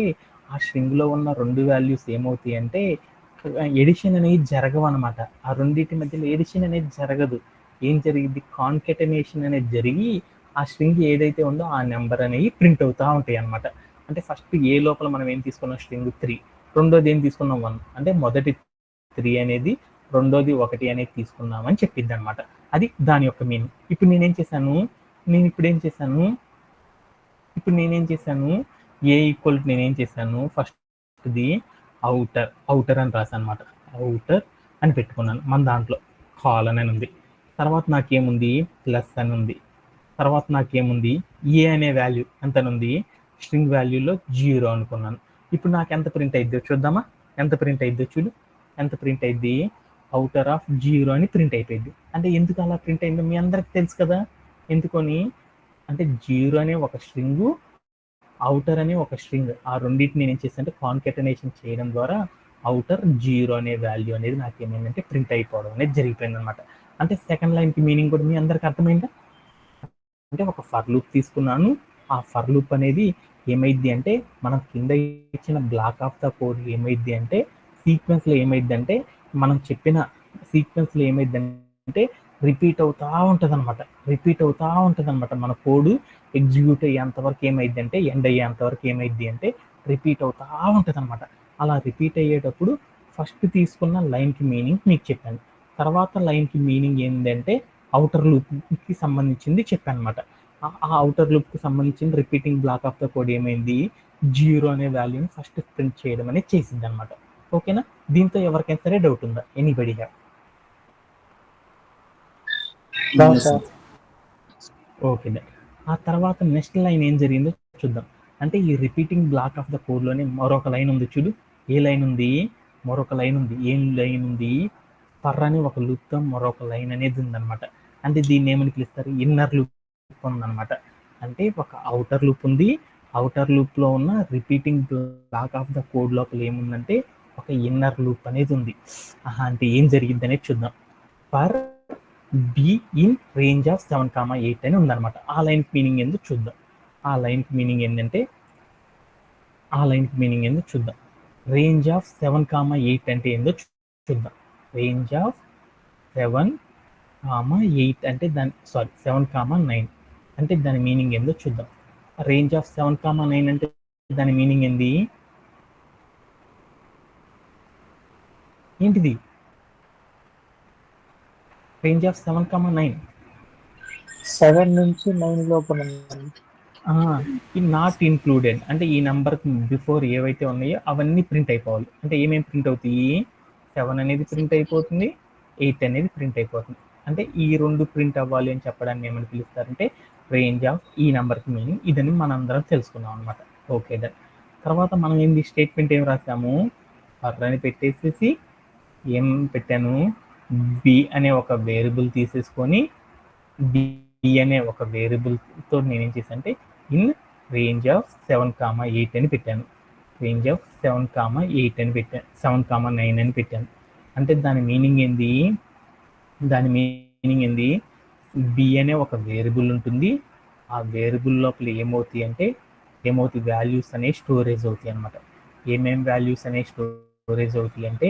ఆ స్ట్రింగ్లో ఉన్న 2 వాల్యూస్ ఏమవుతాయి అంటే ఎడిషన్ అనేది జరగవు అనమాట. ఆ రెండింటి మధ్యలో ఎడిషన్ అనేది జరగదు. ఏం జరిగింది? కాన్కెటనేషన్ అనేది జరిగి ఆ స్ట్రింగ్ ఏదైతే ఉందో ఆ నెంబర్ అనేవి ప్రింట్ అవుతూ ఉంటాయి అనమాట. అంటే ఫస్ట్ ఏ లోపల మనం ఏం తీసుకున్నాం? స్ట్రింగ్ 3. రెండోది ఏం తీసుకున్నాం? 1. అంటే మొదటి 3 అనేది రెండోది 1 అనేది తీసుకున్నామని చెప్పింది అనమాట. అది దాని యొక్క మీనింగ్. ఇప్పుడు నేనేం చేశాను ఏ ఈక్వల్ నేనేం చేశాను ఫస్ట్ది అవుటర్ అని రాశాను అనమాట. అవుటర్ అని పెట్టుకున్నాను. మన దాంట్లో కాలన్ అని ఉంది. తర్వాత నాకేముంది? ప్లస్ అని ఉంది. తర్వాత నాకేముంది? ఏ అనే వాల్యూ ఎంత ఉంది? స్ట్రింగ్ వాల్యూలో 0 అనుకున్నాను. ఇప్పుడు నాకు ఎంత ప్రింట్ అయిద్దో చూద్దామా? ఎంత ప్రింట్ అయిద్దో చూడు. ఎంత ప్రింట్ అయింది? అవుటర్ ఆఫ్ 0 అని ప్రింట్ అయిపోయింది. అంటే ఎందుకు అలా ప్రింట్ అయిందో మీ అందరికి తెలుసు కదా. ఎందుకని అంటే 0 అనే ఒక స్ట్రింగ్, అవుటర్ అనే ఒక స్ట్రింగ్, ఆ రెండింటిని నేను ఏం చేశానంటే కాన్కెటనేషన్ చేయడం ద్వారా అవుటర్ 0 అనే వాల్యూ అనేది నాకు ఏమైందంటే ప్రింట్ అయిపోవడం అనేది జరిగిపోయింది అనమాట. అంటే సెకండ్ లైన్కి మీనింగ్ కూడా మీ అందరికి అర్థమైందా? అంటే ఒక ఫర్ లూప్ తీసుకున్నాను. ఆ ఫర్ లూప్ అనేది ఏమైంది అంటే మనం కింద ఇచ్చిన బ్లాక్ ఆఫ్ ద కోడ్ ఏమైంది అంటే సీక్వెన్స్లో ఏమైంది అంటే మనం చెప్పిన సీక్వెన్స్లో ఏమైందంటే రిపీట్ అవుతూ ఉంటుంది అనమాట. మన కోడ్ ఎగ్జిక్యూట్ అయ్యేంతవరకు ఏమైంది అంటే ఎండ్ అయ్యేంతవరకు ఏమైంది అంటే రిపీట్ అవుతూ ఉంటుంది అనమాట. అలా రిపీట్ అయ్యేటప్పుడు ఫస్ట్ తీసుకున్న లైన్కి మీనింగ్ మీకు చెప్పాను. తర్వాత లైన్కి మీనింగ్ ఏంటంటే అవుటర్ లూప్కి సంబంధించింది చెప్పాను అనమాట. ఆ అవుటర్ లూప్కి సంబంధించిన repeating block of the code ఏమైంది? 0 అనే వాల్యూని ఫస్ట్ ప్రింట్ చేయడం అనేది చేసింది అనమాట. ఓకేనా? దీంతో ఎవరికైనా సరే డౌట్ ఉందా? Anybody have? ఓకే. ఆ తర్వాత నెక్స్ట్ లైన్ ఏం జరిగిందో చూద్దాం. అంటే ఈ రిపీటింగ్ బ్లాక్ ఆఫ్ ద కోడ్లోనే మరొక లైన్ ఉంది చూడు. ఏ లైన్ ఉంది? మరొక లైన్ ఉంది. ఏం లైన్ ఉంది? ఫర్ అని ఒక లూప్తో మరొక లైన్ అనేది ఉందన్నమాట. అంటే దీన్ని ఏమని పిలుస్తారు? ఇన్నర్ లూప్ ఉందన్నమాట. అంటే ఒక అవుటర్ లూప్ ఉంది. అవుటర్ లూప్లో ఉన్న repeating block of the code లోపల ఏముందంటే ఒక ఇన్నర్ లూప్ అనేది ఉంది. అంటే ఏం జరిగింది అనేది చూద్దాం. For be in range of 7,8 అని ఉందన్నమాట. ఆ లైన్కి మీనింగ్ ఏందో చూద్దాం. ఆ లైన్కి మీనింగ్ ఏందో చూద్దాం. రేంజ్ ఆఫ్ 7,8 అంటే ఏందో చూద్దాం. రేంజ్ ఆఫ్ 7,8 అంటే 7,9 అంటే దాని మీనింగ్ ఏందో చూద్దాం. రేంజ్ ఆఫ్ 7,9 అంటే దాని మీనింగ్ ఏంటిది? రేంజ్ ఆఫ్ 7,9 7 నుంచి 9 లోపల నాట్ ఇన్క్లూడెడ్ అంటే ఈ నెంబర్ బిఫోర్ ఏవైతే ఉన్నాయో అవన్నీ ప్రింట్ అయిపోవాలి. అంటే ఏమేమి ప్రింట్ అవుతాయి? 7 అనేది ప్రింట్ అయిపోతుంది, 8 అనేది ప్రింట్ అయిపోతుంది. అంటే ఈ రెండు ప్రింట్ అవ్వాలి అని చెప్పడాన్ని ఏమని పిలుస్తారంటే రేంజ్ ఆఫ్ ఈ నెంబర్కి మీనింగ్ ఇదని మనందరం తెలుసుకున్నాం అనమాట. Okay that. తర్వాత మనం ఏంది స్టేట్మెంట్ ఏం రాసాము? ఫర్ అని పెట్టేసేసి ఏం పెట్టాను? బి అనే ఒక వేరియబుల్ తీసేసుకొని బి అనే ఒక వేరియబుల్తో నేనేం చేశాను అంటే ఇన్ రేంజ్ ఆఫ్ 7,8 అని పెట్టాను. రేంజ్ ఆఫ్ 7,8 అని పెట్టాను, 7,9 అని పెట్టాను. అంటే దాని మీనింగ్ ఏంది? బి అనే ఒక వేరియబుల్ ఉంటుంది. ఆ వేరియబుల్ లోపల ఏమవుతాయి వాల్యూస్ అనేవి స్టోరేజ్ అవుతాయి అనమాట. ఏమేమి వాల్యూస్ అనేవి స్టోరేజ్ అవుతాయి అంటే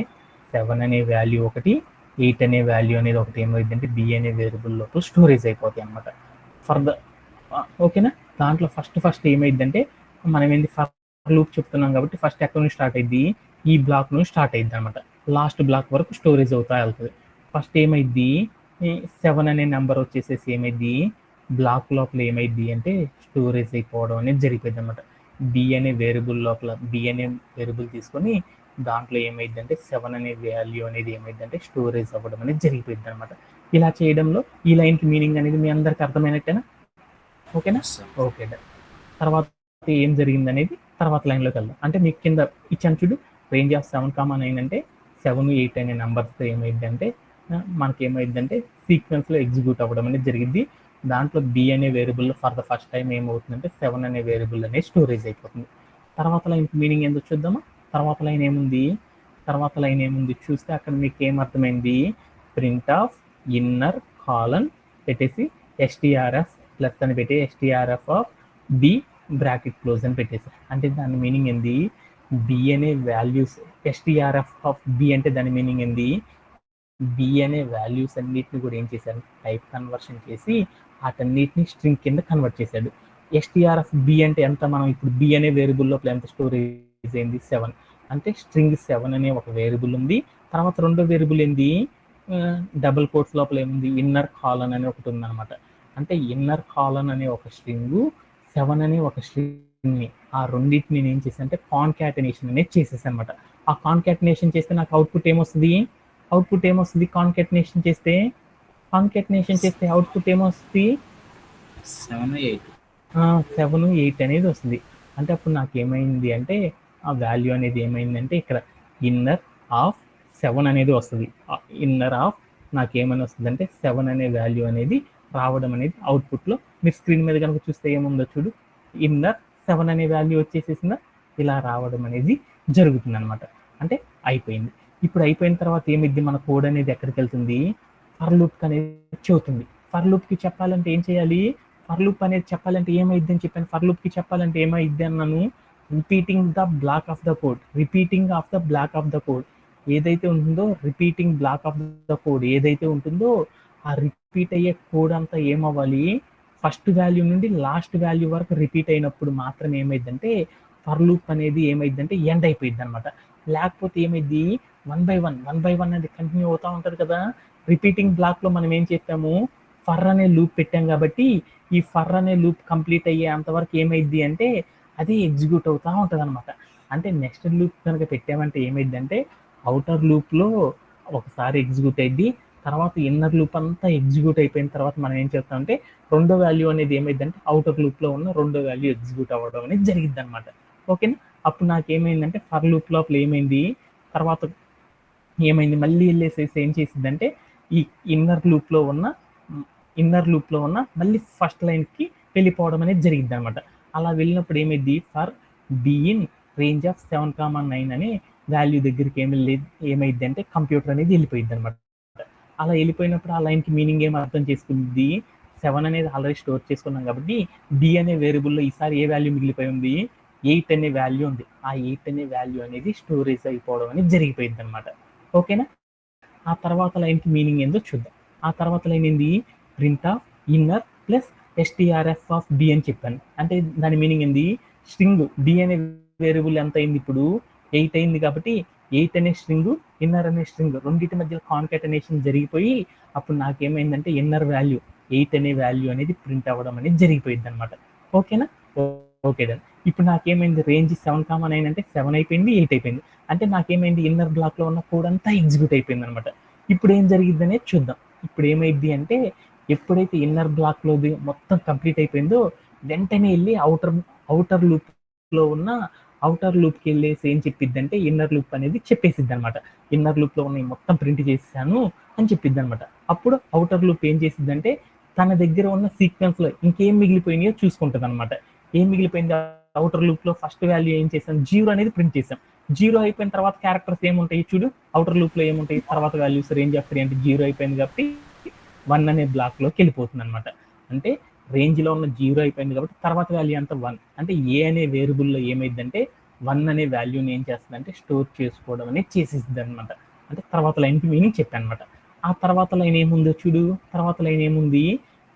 7 అనే వాల్యూ ఒకటి, 8 అనే వాల్యూ అనేది ఒకటి ఏమైందంటే బి అనే వేరియబుల్ లోపల స్టోరేజ్ అయిపోతాయి అనమాట. ఫర్దర్ ఓకేనా. దాంట్లో ఫస్ట్ ఏమైందంటే మనం ఏంది ఫర్ లూప్ చెప్తున్నాం కాబట్టి ఫస్ట్ ఎక్కడ నుంచి స్టార్ట్ అయింది, ఈ బ్లాక్ నుంచి స్టార్ట్ అయింది అనమాట. లాస్ట్ బ్లాక్ వరకు స్టోరేజ్ అవుతా వెళ్తుంది. ఫస్ట్ ఏమైంది 7 అనే నెంబర్ వచ్చేసేసి ఏమైంది బ్లాక్ లోపల ఏమైంది అంటే స్టోరేజ్ అయిపోవడం అనేది జరిగిపోయింది అనమాట. బి అనే వేరియబుల్ లోపల బి అనే వేరియబుల్ తీసుకొని దాంట్లో ఏమైందంటే 7 అనే వాల్యూ అనేది ఏమైందంటే స్టోరేజ్ అవ్వడం అనేది జరిగిపోయింది అనమాట. ఇలా చేయడంలో ఈ లైన్కి మీనింగ్ అనేది మీ అందరికి అర్థమైనట్టేనా? ఓకేనా? ఓకే. తర్వాత ఏం జరిగింది అనేది తర్వాత లైన్లోకి వెళ్దాం. అంటే మీకు కింద ఇచ్చాను చూడు, రేంజ్ ఆఫ్ 7,9 అంటే 7, 8 అనే నెంబర్స్తో ఏమైందంటే మనకి ఏమైందంటే సీక్వెన్స్లో ఎగ్జిక్యూట్ అవ్వడం అనేది జరిగింది. దాంట్లో బి అనే వేరియబుల్లో ఫర్ ద ఫస్ట్ టైం ఏమవుతుందంటే 7 అనే వేరియబుల్ అనేది స్టోరేజ్ అయిపోతుంది. తర్వాత లైన్కి మీనింగ్ ఏందో చూద్దామా. తర్వాత లైన్ ఏముంది చూస్తే అక్కడ మీకు ఏమర్థమైంది, ప్రింట్ ఆఫ్ ఇన్నర్ కాలన్ పెట్టేసి ఎస్టీఆర్ఎఫ్ ప్లస్ అని పెట్టి STRF of B bracket close అని పెట్టేసి, అంటే దాని మీనింగ్ ఏంది, బి అనే వాల్యూస్ ఎస్టీఆర్ఎఫ్ ఆఫ్ బి అంటే దాని మీనింగ్ ఏంది, బి అనే వాల్యూస్ అన్నిటిని కూడా ఏం చేశారు, టైప్ కన్వర్షన్ చేసి వాటన్నిటిని స్ట్రింగ్ కింద కన్వర్ట్ చేశాడు. ఎస్టీఆర్ఎఫ్ బి అంటే ఎంత, మనం ఇప్పుడు బి అనే వేరియబుల్ లోపల ఎంత స్టోరేజ్ అయింది 7, అంటే స్ట్రింగ్ 7 అనే ఒక వేరియబుల్ ఉంది. తర్వాత రెండో వేరియబుల్ ఏంది, డబుల్ కోట్స్ లోపల ఏముంది, ఇన్నర్ కాలన్ అని ఒకటి ఉందన్నమాట. అంటే ఇన్నర్ కాలన్ అనే ఒక స్ట్రింగ్ 7 అనే ఒక స్ట్రింగ్ని ఆ రెండింటిని నేను ఏం చేశాను అంటే కాన్కాటినేషన్ అనేది చేసేసాను అనమాట. ఆ కాన్కాటినేషన్ చేస్తే నాకు అవుట్పుట్ ఏమొస్తుంది, కాన్కాటినేషన్ చేస్తే అవుట్పుట్ ఏమొస్తుంది 7, 8 అనేది వస్తుంది. అంటే అప్పుడు నాకు ఏమైంది అంటే ఆ వాల్యూ అనేది ఏమైందంటే ఇక్కడ ఇన్నర్ ఆఫ్ 7 అనేది వస్తుంది. ఇన్నర్ ఆఫ్ నాకు ఏమని వస్తుంది అంటే 7 అనే వాల్యూ అనేది రావడం అనేది అవుట్పుట్లో మీరు స్క్రీన్ మీద కనుక చూస్తే ఏముందో చూడు, ఇన్నర్ 7 అనే వాల్యూ వచ్చేసేసిందా, ఇలా రావడం అనేది జరుగుతుంది అనమాట. అంటే అయిపోయింది. ఇప్పుడు అయిపోయిన తర్వాత ఏమిద్ది, మన కోడ్ అనేది ఎక్కడికి వెళ్తుంది, ఫర్ లూప్ అనేది చెబుతుంది. ఫర్ లూప్కి చెప్పాలంటే ఏం చేయాలి, ఫర్ లూప్ అనేది చెప్పాలంటే ఏమైద్ది అని చెప్పాను. ఫర్ లూప్కి చెప్పాలంటే ఏమైద్ది అన్నాను, repeating the block of the code ఏదైతే ఉంటుందో, repeating block of the code ఏదైతే ఉంటుందో ఆ రిపీట్ అయ్యే కోడ్ అంతా ఏమవ్వాలి, ఫస్ట్ వాల్యూ నుండి లాస్ట్ వాల్యూ వరకు రిపీట్ అయినప్పుడు మాత్రం ఏమైందంటే ఫర్ లూప్ అనేది ఏమైందంటే ఎండ్ అయిపోయింది అనమాట. లేకపోతే ఏమైంది, 1 by 1 అనేది కంటిన్యూ అవుతూ ఉంటుంది కదా. రిపీటింగ్ బ్లాక్లో మనం ఏం చెప్పాము, ఫర్ అనే లూప్ పెట్టాం కాబట్టి ఈ ఫర్ అనే లూప్ కంప్లీట్ అయ్యే అంతవరకు ఏమైంది అంటే అది ఎగ్జిక్యూట్ అవుతూ ఉంటుంది అనమాట. అంటే నెక్స్ట్ లూప్ కనుక పెట్టామంటే ఏమైందంటే అవుటర్ లూప్లో ఒకసారి ఎగ్జిక్యూట్ అయింది, తర్వాత ఇన్నర్ లూప్ అంతా ఎగ్జిక్యూట్ అయిపోయిన తర్వాత మనం ఏం చేస్తామంటే రెండో వాల్యూ అనేది ఏమైందంటే అవుటర్ లూప్లో ఉన్న రెండో వాల్యూ ఎగ్జిక్యూట్ అవ్వడం అనేది జరిగింది అనమాట. ఓకేనా. అప్పుడు నాకు ఏమైందంటే ఫర్ లూప్ లోపల ఏమైంది, తర్వాత ఏమైంది మళ్ళీ వెళ్ళేసేసి ఏం చేసిందంటే ఈ ఇన్నర్ లూప్లో ఉన్న మళ్ళీ ఫస్ట్ లైన్కి వెళ్ళిపోవడం అనేది జరిగింది అనమాట. అలా వెళ్ళినప్పుడు ఏమైంది, ఫర్ బిఇన్ రేంజ్ ఆఫ్ 7,9 అనే వాల్యూ దగ్గరికి ఏమైంది అంటే కంప్యూటర్ అనేది వెళ్ళిపోయింది అనమాట. అలా వెళ్ళిపోయినప్పుడు ఆ లైన్కి మీనింగ్ ఏం అర్థం చేసుకుంది, 7 అనేది ఆల్రెడీ స్టోర్ చేసుకున్నాం కాబట్టి బి అనే వేరియబుల్లో ఈసారి ఏ వాల్యూ మిగిలిపోయి ఉంది, 8 అనే వాల్యూ ఉంది. ఆ 8 అనే వాల్యూ అనేది స్టోరేజ్ అయిపోవడం అనేది జరిగిపోయింది అనమాట. ఓకేనా. ఆ తర్వాత లైన్కి మీనింగ్ ఏందో చూద్దాం. ఆ తర్వాత లైన్ ఏంది, print of inner plus STRF of B అని చెప్పాను. అంటే దాని మీనింగ్ ఏంది, స్ట్రింగ్ బి అనే వేరియబుల్ ఎంత అయింది ఇప్పుడు 8 అయింది కాబట్టి 8 అనే స్ట్రింగ్ ఇన్నర్ అనే స్ట్రింగ్ రెండింటి మధ్య కాన్కాటినేషన్ జరిగిపోయి అప్పుడు నాకేమైందంటే ఇన్నర్ వాల్యూ 8 అనే వాల్యూ అనేది ప్రింట్ అవ్వడం అనేది జరిగిపోయింది అనమాట. ఓకేనా. Okay done. ఇప్పుడు నాకేమైంది, రేంజ్ 7,9 అంటే 7 అయిపోయింది, 8 అయిపోయింది. అంటే నాకేమైంది, ఇన్నర్ బ్లాక్లో ఉన్న కోడ్ అంతా ఎగ్జిక్యూట్ అయిపోయింది అనమాట. ఇప్పుడు ఏం జరిగింది అనేది చూద్దాం. ఇప్పుడు ఏమైంది అంటే ఎప్పుడైతే ఇన్నర్ బ్లాక్లోది మొత్తం కంప్లీట్ అయిపోయిందో వెంటనే వెళ్ళి అవుటర్ లూప్లో ఉన్న అవుటర్ లూప్కి వెళ్ళేసి ఏం చెప్పిద్ది అంటే ఇన్నర్ లూప్ అనేది చెప్పేసిద్ది అనమాట. ఇన్నర్ లూప్లో ఉన్న మొత్తం ప్రింట్ చేసాను అని చెప్పిద్ది అనమాట. అప్పుడు అవుటర్ లూప్ ఏం చేసిద్దంటే తన దగ్గర ఉన్న సీక్వెన్స్లో ఇంకేం మిగిలిపోయినాయో చూసుకుంటుంది అనమాట. ఏం మిగిలిపోయింది, అవుటర్ లూప్లో ఫస్ట్ వాల్యూ ఏం చేసాం, 0 అనేది ప్రింట్ చేసాం. 0 అయిపోయిన తర్వాత క్యారెక్టర్స్ ఏముంటాయి చూడు, అవుటర్ లూప్లో ఏముంటాయి, తర్వాత వాల్యూస్ రేంజ్ ఆఫ్ 3 అంటే 0 అయిపోయింది కాబట్టి 1 అనే బ్లాక్లోకి వెళ్ళిపోతుంది అనమాట. అంటే రేంజ్లో ఉన్న 0 అయిపోయింది కాబట్టి తర్వాత వాల్యూ అంతా 1. అంటే ఏ అనే వేరియబుల్లో ఏమైందంటే 1 అనే వాల్యూని ఏం చేస్తుంది అంటే స్టోర్ చేసుకోవడం అనేది చేసేస్తుంది అనమాట. అంటే తర్వాత లైన్కి మీనింగ్ చెప్పాను అనమాట. ఆ తర్వాత లైన్ ఏముందో చూడు, తర్వాత లైన్ ఏముంది,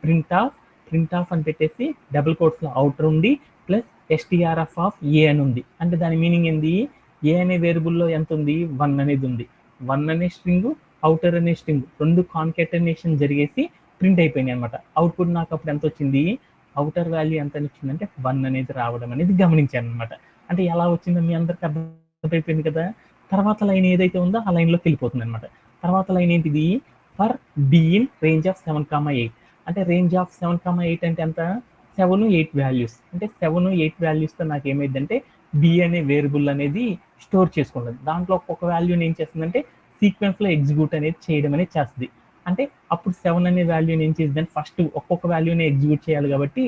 ప్రింట్ ఆఫ్ అని పెట్టేసి డబుల్ కోట్స్లో అవుటర్ ఉంది ప్లస్ ఎస్టీఆర్ఎఫ్ ఆఫ్ ఏ అని ఉంది. అంటే దాని మీనింగ్ ఏంది, ఏ అనే వేరియబుల్లో ఎంత ఉంది, 1 అనేది ఉంది. 1 అనే స్ట్రింగ్, అవుటర్ అనే స్ట్రింగ్ రెండు కాన్కాటనేషన్ జరిగేసి ప్రింట్ అయిపోయినాయి అనమాట. అవుట్పుట్ నాకు అప్పుడు ఎంత వచ్చింది, అవుటర్ వాల్యూ ఎంత వచ్చిందంటే 1 అనేది రావడం అనేది గమనించాను అనమాట. అంటే ఎలా వచ్చిందో మీ అందరికి అర్థమైపోయింది కదా. తర్వాత లైన్ ఏదైతే ఉందో ఆ లైన్లోకి వెళ్ళిపోతుంది అనమాట. తర్వాత లైన్ ఏంటిది, for be in range of 7,8. అంటే రేంజ్ ఆఫ్ 7,8 అంటే ఎంత, 7, 8 వాల్యూస్. అంటే 7, 8 వాల్యూస్తో నాకు ఏమైందంటే బి అనే వేరియబుల్ అనేది స్టోర్ చేసుకుంటుంది. దాంట్లో ఒక్కొక్క వాల్యూని ఏం చేస్తుందంటే సీక్వెన్స్లో ఎగ్జిక్యూట్ అనేది చేయడం అనేది చేస్తుంది. అంటే అప్పుడు 7 అనే వాల్యూని ఏం చేస్తుందంటే ఫస్ట్ ఒక్కొక్క వాల్యూని ఎగ్జిక్యూట్ చేయాలి కాబట్టి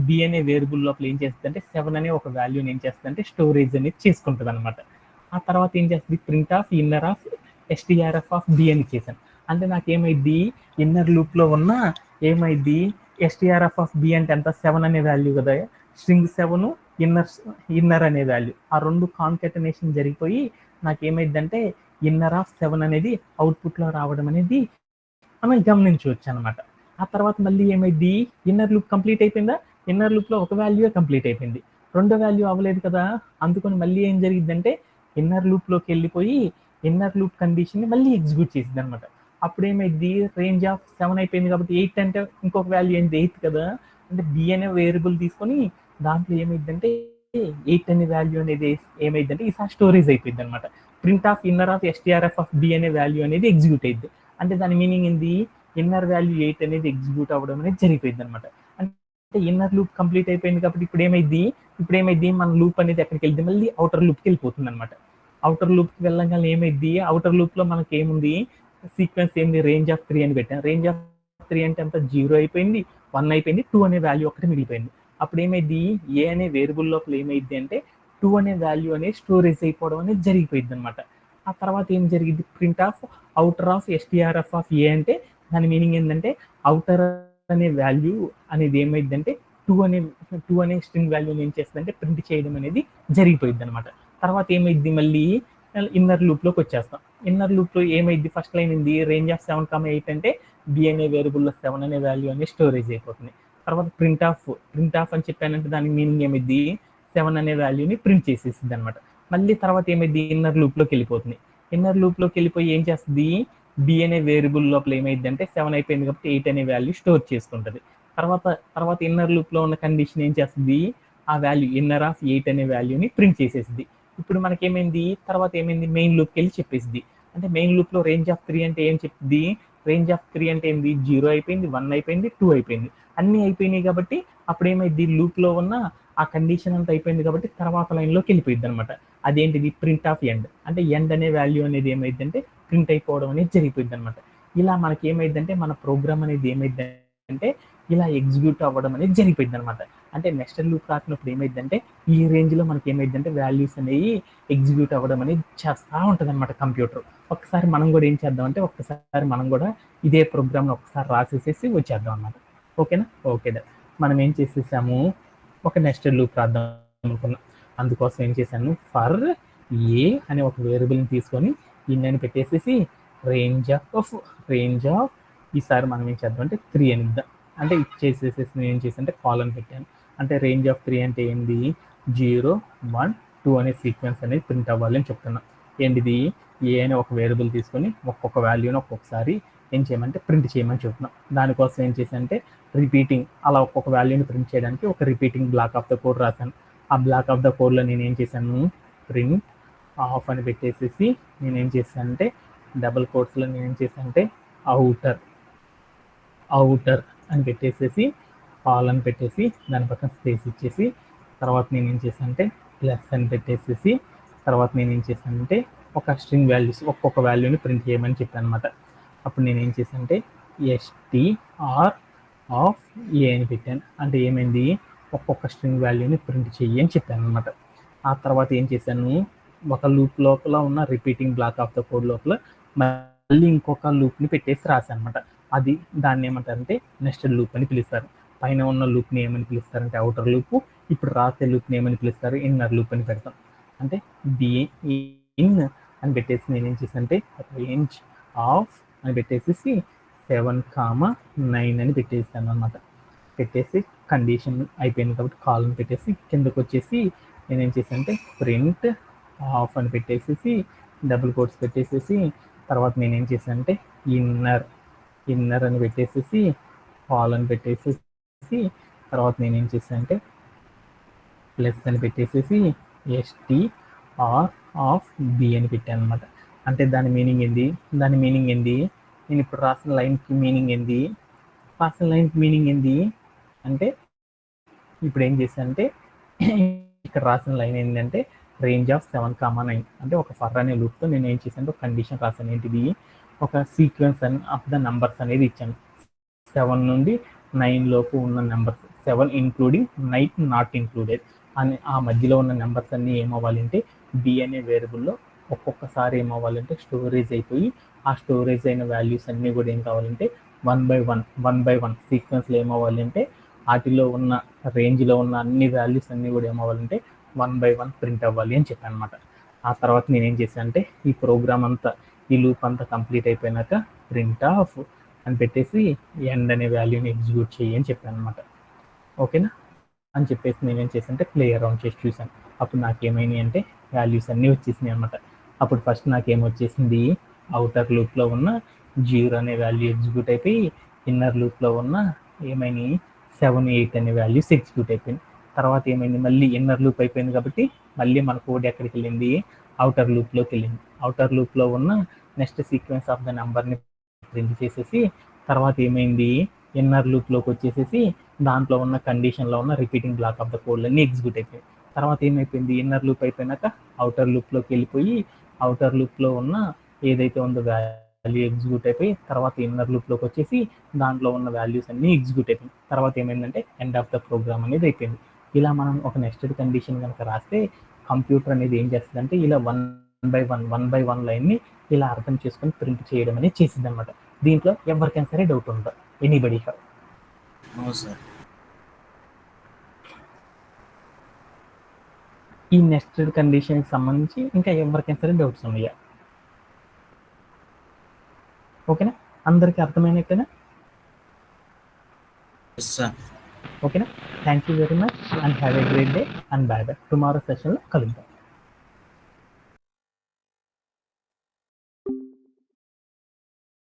బి అనే వేరియబుల్ లోపల ఏం చేస్తుందంటే 7 అనే ఒక వాల్యూని ఏం చేస్తుందంటే స్టోరేజ్ అనేది చేసుకుంటుంది అనమాట. ఆ తర్వాత ఏం చేస్తుంది, print of inner of STRF of B అని చేశాను. అంటే నాకు ఏమైంది, ఇన్నర్ లూప్లో ఉన్న ఏమైంది, ఎస్టీఆర్ఎఫ్ ఆఫ్ బి అంటే ఎంత, 7 అనే వాల్యూ కదా, స్ట్రింగ్ 7 ఇన్నర్ అనే వాల్యూ, ఆ రెండు కాన్కాటనేషన్ జరిగిపోయి నాకు ఏమైందంటే ఇన్నర్ ఆఫ్ 7 అనేది అవుట్పుట్లో రావడం అనేది మనం గమనించవచ్చు అనమాట. ఆ తర్వాత మళ్ళీ ఏమైంది, ఇన్నర్ లూప్ కంప్లీట్ అయిపోయిందా, ఇన్నర్ లూప్లో ఒక వాల్యూ కంప్లీట్ అయిపోయింది, రెండో వాల్యూ అవ్వలేదు కదా. అందుకని మళ్ళీ ఏం జరిగిందంటే ఇన్నర్ లూప్లోకి వెళ్ళిపోయి ఇన్నర్ లూప్ కండిషన్ని మళ్ళీ ఎగ్జిక్యూట్ చేసింది అనమాట. అప్పుడు ఏమైంది, రేంజ్ ఆఫ్ 7 అయిపోయింది కాబట్టి 8 అంటే ఇంకొక వాల్యూ ఏంటి, 8 కదా. అంటే బి అనే వేరియబుల్ తీసుకొని దాంట్లో ఏమైందంటే 8 అనే వాల్యూ అనేది ఏమైందంటే ఈసారి స్టోరేజ్ అయిపోయింది అనమాట. Print of inner of STRF of B అనే వాల్యూ అనేది ఎగ్జిక్యూట్ అయింది. అంటే దాని మీనింగ్ ఏంది, ఇన్నర్ వాల్యూ 8 అనేది ఎగ్జిక్యూట్ అవ్వడం అనేది జరిగిపోయింది అనమాట. అంటే ఇన్నర్ లూప్ కంప్లీట్ అయిపోయింది కాబట్టి ఇప్పుడు ఏమైంది మన లూప్ అనేది ఎక్కడికి వెళ్తే మళ్ళీ అవుటర్ లూప్కి వెళ్ళిపోతుంది అనమాట. అవుటర్ లూప్కి వెళ్ళగానే ఏమైంది, అవుటర్ లూప్లో మనకి ఏముంది, సీక్వెన్స్ ఏంది, రేంజ్ ఆఫ్ 3 అని పెట్టాను. రేంజ్ ఆఫ్ 3 అంటే అంత 0 అయిపోయింది, 1 అయిపోయింది, 2 అనే వాల్యూ ఒకటి మిగిలిపోయింది. అప్పుడు ఏమైంది, ఏ అనే వేరియబుల్ లోపల ఏమైంది అంటే 2 అనే వాల్యూ అనేది స్టోరేజ్ అయిపోవడం అనేది జరిగిపోయింది అనమాట. ఆ తర్వాత ఏం జరిగింది, print of outer of STRF of a అంటే దాని మీనింగ్ ఏంటంటే అవుటర్ అనే వాల్యూ అనేది ఏమైందంటే 2 అనే స్ట్రింగ్ వాల్యూని ఏం చేస్తుందంటే ప్రింట్ చేయడం అనేది జరిగిపోయింది అనమాట. తర్వాత ఏమైంది, మళ్ళీ ఇన్నర్ లూప్లోకి వచ్చేస్తాం. ఇన్నర్ లూప్లో ఏమైంది, ఫస్ట్ లైన్ ఉంది, రేంజ్ ఆఫ్ 7,8 అంటే బి అనే వేరియబుల్లో 7 అనే వాల్యూ అనేది స్టోరేజ్ అయిపోతుంది. తర్వాత ప్రింట్ ఆఫ్ అని చెప్పానంటే దానికి మీనింగ్ ఏమైంది, 7 అనే వాల్యూని ప్రింట్ చేసేసింది అనమాట. మళ్ళీ తర్వాత ఏమైంది, ఇన్నర్ లూప్లోకి వెళ్ళిపోతుంది. ఇన్నర్ లూప్లోకి వెళ్ళిపోయి ఏం చేస్తుంది, బి అనే వేరియబుల్ లోపల ఏమైంది అంటే 7 అయిపోయింది కాబట్టి 8 అనే వాల్యూ స్టోర్ చేసుకుంటుంది. తర్వాత ఇన్నర్ లూప్లో ఉన్న కండిషన్ ఏం చేస్తుంది, ఆ వాల్యూ ఇన్నర్ ఆఫ్ 8 అనే వాల్యూని ప్రింట్ చేసేసింది. ఇప్పుడు మనకేమైంది, తర్వాత ఏమైంది, మెయిన్ లూప్కి వెళ్ళి చెప్పేసింది. అంటే మెయిన్ లూప్లో రేంజ్ ఆఫ్ 3 అంటే ఏం చెప్తుంది, రేంజ్ ఆఫ్ 3 అంటే ఏంది, 0 అయిపోయింది, 1 అయిపోయింది, 2 అయిపోయింది, అన్నీ అయిపోయినాయి కాబట్టి అప్పుడు ఏమైంది, లూప్లో ఉన్న ఆ కండిషన్ అంతా అయిపోయింది కాబట్టి తర్వాత లైన్లోకి వెళ్ళిపోయింది అనమాట. అదేంటిది, ప్రింట్ ఆఫ్ ఎండ్. అంటే ఎండ్ అనే వాల్యూ అనేది ఏమైందంటే ప్రింట్ అయిపోవడం అనేది జరిగిపోయింది అనమాట. ఇలా మనకి ఏమైందంటే మన ప్రోగ్రామ్ అనేది ఏమైందంటే ఇలా ఎగ్జిక్యూట్ అవ్వడం అనేది జరిగిపోయింది అనమాట. అంటే నెక్స్ట్ లూప్ రాసినప్పుడు ఏమైందంటే ఈ రేంజ్లో మనకి ఏమైందంటే వాల్యూస్ అనేవి ఎగ్జిక్యూట్ అవ్వడం అనేది చేస్తూ ఉంటుంది అనమాట కంప్యూటర్. ఒక్కసారి మనం కూడా ఏం చేద్దామంటే ఒక్కసారి మనం కూడా ఇదే ప్రోగ్రామ్ని ఒకసారి రాసేసేసి వచ్చేద్దాం అనమాట. ఓకేనా, ఓకే. మనం ఏం చేసేసాము, ఒక నెక్స్ట్ లూప్ రాద్దాం అనుకున్నాం. అందుకోసం ఏం చేశాను, ఫర్ ఏ అనే ఒక వేరియబుల్ని తీసుకొని ఇన్ని పెట్టేసేసి రేంజ్ ఆఫ్ ఈసారి మనం ఏం చేద్దాం అంటే 3 అని ఇద్దాం. అంటే ఇచ్చేసేసేసి నేను ఏం చేశానంటే కాలన్ పెట్టాను. అంటే రేంజ్ ఆఫ్ 3 అంటే ఏంది, 0, 1, 2 అనే సీక్వెన్స్ అనేది ప్రింట్ అవ్వాలి అని చెప్తున్నాం. ఏంటిది, ఏ అనే ఒక వేరియబుల్ తీసుకొని ఒక్కొక్క వాల్యూని ఒక్కొక్కసారి ఏం చేయమంటే ప్రింట్ చేయమని చెప్తున్నాం. దానికోసం ఏం చేశానంటే రిపీటింగ్, అలా ఒక్కొక్క వాల్యూని ప్రింట్ చేయడానికి ఒక repeating block of the code రాశాను. ఆ బ్లాక్ ఆఫ్ ద కోడ్లో నేను ఏం చేశాను, ప్రింట్ ఆఫ్ అని పెట్టేసేసి నేనేం చేశానంటే డబుల్ కోట్స్లో నేనేం చేశానంటే అవుటర్ అని పెట్టేసేసి కాలన్ పెట్టేసి దాని పక్కన స్పేస్ ఇచ్చేసి తర్వాత నేనేం చేశానంటే ప్లస్ అని పెట్టేసేసి తర్వాత నేనేం చేశానంటే ఒక స్ట్రింగ్ వాల్యూస్ ఒక్కొక్క వాల్యూని ప్రింట్ చేయమని చెప్పాను అనమాట. అప్పుడు నేనేం చేశానంటే STR ఆఫ్ ఏ అని పెట్టాను. అంటే ఏమైంది, ఒక్కొక్క స్ట్రింగ్ వాల్యూని ప్రింట్ చెయ్యి అని చెప్పాను అనమాట. ఆ తర్వాత ఏం చేశాను, ఒక లూప్ లోపల ఉన్న repeating block of the code లోపల మళ్ళీ ఇంకొక లూప్ని పెట్టేసి రాశాను అనమాట. అది దాన్ని ఏమంటారంటే నెస్టెడ్ లూప్ అని పిలుస్తారు. పైన ఉన్న లూప్ని ఏమని పిలుస్తారంటే అవుటర్ లూప్, ఇప్పుడు రాసే లూప్ని ఏమని పిలుస్తారు, ఇన్నర్ లూప్ అని పెడతాం. అంటే ఇన్ అని పెట్టేసి నేనేం చేశానంటే రేంజ్ ఆఫ్ అని పెట్టేసి 7,9 అని పెట్టేసాను అనమాట. పెట్టేసి కండిషన్ అయిపోయింది కాబట్టి కాలం పెట్టేసి కిందకు వచ్చేసి నేనేం చేశానంటే ప్రింట్ ఆఫ్ అని పెట్టేసి డబుల్ కోట్స్ పెట్టేసేసి తర్వాత నేనేం చేశానంటే ఇన్నర్ అని పెట్టేసేసి కాల్ అని పెట్టేసేసి తర్వాత నేనేం చేశానంటే ప్లస్ అని పెట్టేసేసి STR ఆఫ్ B అని పెట్టాను అనమాట. అంటే దాని మీనింగ్ ఏంది? నేను ఇప్పుడు రాసిన లైన్కి మీనింగ్ ఏంది అంటే ఇప్పుడు ఏం చేశానంటే ఇక్కడ రాసిన లైన్ ఏంటంటే రేంజ్ ఆఫ్ 7,9 అంటే ఒక ఫర్ అనే లూప్తో నేను ఏం చేశాను ఒక కండిషన్ రాశాను. ఏంటిది? ఒక సీక్వెన్స్ ఆఫ్ ద నంబర్స్ అనేది ఇచ్చాను. 7 నుండి 9 లోపు ఉన్న నెంబర్స్, 7 ఇంక్లూడింగ్ 9 నాట్ ఇంక్లూడెడ్ అని ఆ మధ్యలో ఉన్న నెంబర్స్ అన్నీ ఏమవ్వాలంటే B అనే వేరియబుల్లో ఒక్కొక్కసారి ఏమవ్వాలంటే స్టోరేజ్ అయిపోయి ఆ స్టోరేజ్ అయిన వాల్యూస్ అన్నీ కూడా ఏం కావాలంటే 1 by 1 సీక్వెన్స్లో ఏమవ్వాలంటే వాటిలో ఉన్న రేంజ్లో ఉన్న అన్ని వాల్యూస్ అన్నీ కూడా ఏమవ్వాలంటే 1 by 1 ప్రింట్ అవ్వాలి అని చెప్పాను అనమాట. ఆ తర్వాత నేనేం చేశాను అంటే ఈ ప్రోగ్రామ్ అంతా ఈ లూప్ అంతా కంప్లీట్ అయిపోయినాక ప్రింట్ ఆఫ్ అని పెట్టేసి ఎండ్ అనే వాల్యూని ఎగ్జిక్యూట్ చేయి అని చెప్పాను అనమాట. ఓకేనా అని చెప్పేసి నేనేం చేశానంటే ప్లే అరౌండ్ చేసి చూశాను. అప్పుడు నాకేమైనాయి అంటే వాల్యూస్ అన్నీ వచ్చేసినాయి అనమాట. అప్పుడు ఫస్ట్ నాకేమొచ్చేసింది అవుటర్ లూప్లో ఉన్న 0 అనే వాల్యూ ఎగ్జిక్యూట్ అయిపోయి ఇన్నర్ లూప్లో ఉన్న ఏమైనాయి 7, 8 అనే వాల్యూస్ ఎగ్జిక్యూట్ అయిపోయింది. తర్వాత ఏమైంది మళ్ళీ ఇన్నర్ లూప్ అయిపోయింది కాబట్టి మళ్ళీ మన కోడ్ ఎక్కడికి వెళ్ళింది? అవుటర్ లూప్లోకి వెళ్ళింది. అవుటర్ లూప్లో ఉన్న నెక్స్ట్ సీక్వెన్స్ ఆఫ్ ద నెంబర్ని ప్రింట్ చేసేసి తర్వాత ఏమైంది ఇన్నర్ లూప్లోకి వచ్చేసేసి దాంట్లో ఉన్న కండిషన్లో ఉన్న రిపీటింగ్ బ్లాక్ ఆఫ్ ద కోడ్లన్నీ ఎగ్జిక్యూట్ అయిపోయాయి. తర్వాత ఏమైపోయింది ఇన్నర్ లూప్ అయిపోయినాక అవుటర్ లూప్లోకి వెళ్ళిపోయి అవుటర్ లూప్లో ఉన్న ఏదైతే ఉందో వాల్యూ ఎగ్జిక్యూట్ అయిపోయి తర్వాత ఇన్నర్ లూప్లోకి వచ్చేసి దాంట్లో ఉన్న వాల్యూస్ అన్నీ ఎగ్జిక్యూట్ అయిపోయింది. తర్వాత ఏమైందంటే ఎండ్ ఆఫ్ ద ప్రోగ్రామ్ అనేది అయిపోయింది. ఇలా మనం ఒక నెక్స్టెడ్ కండిషన్ కనుక రాస్తే కంప్యూటర్ అనేది ఏం చేస్తుందంటే ఇలా 1 by 1 లైన్ని ఇలా అర్థం చేసుకొని ప్రింట్ చేయడం అనేది చేసింది అనమాట. దీంట్లో ఎవరికైనా సరే డౌట్ ఉందా? Anybody have? అవును సార్. ఈ నెక్స్టెడ్ కండిషన్కి సంబంధించి ఇంకా ఎవరికైనా సరే డౌట్స్ ఉన్నాయా? ఓకేనా, అందరికీ అర్థమైనట్టేనా? Yes sir. ఓకేనా, thank you very much and have a great day and bye bye. Tomorrow సెషన్లో కలుద్దాం.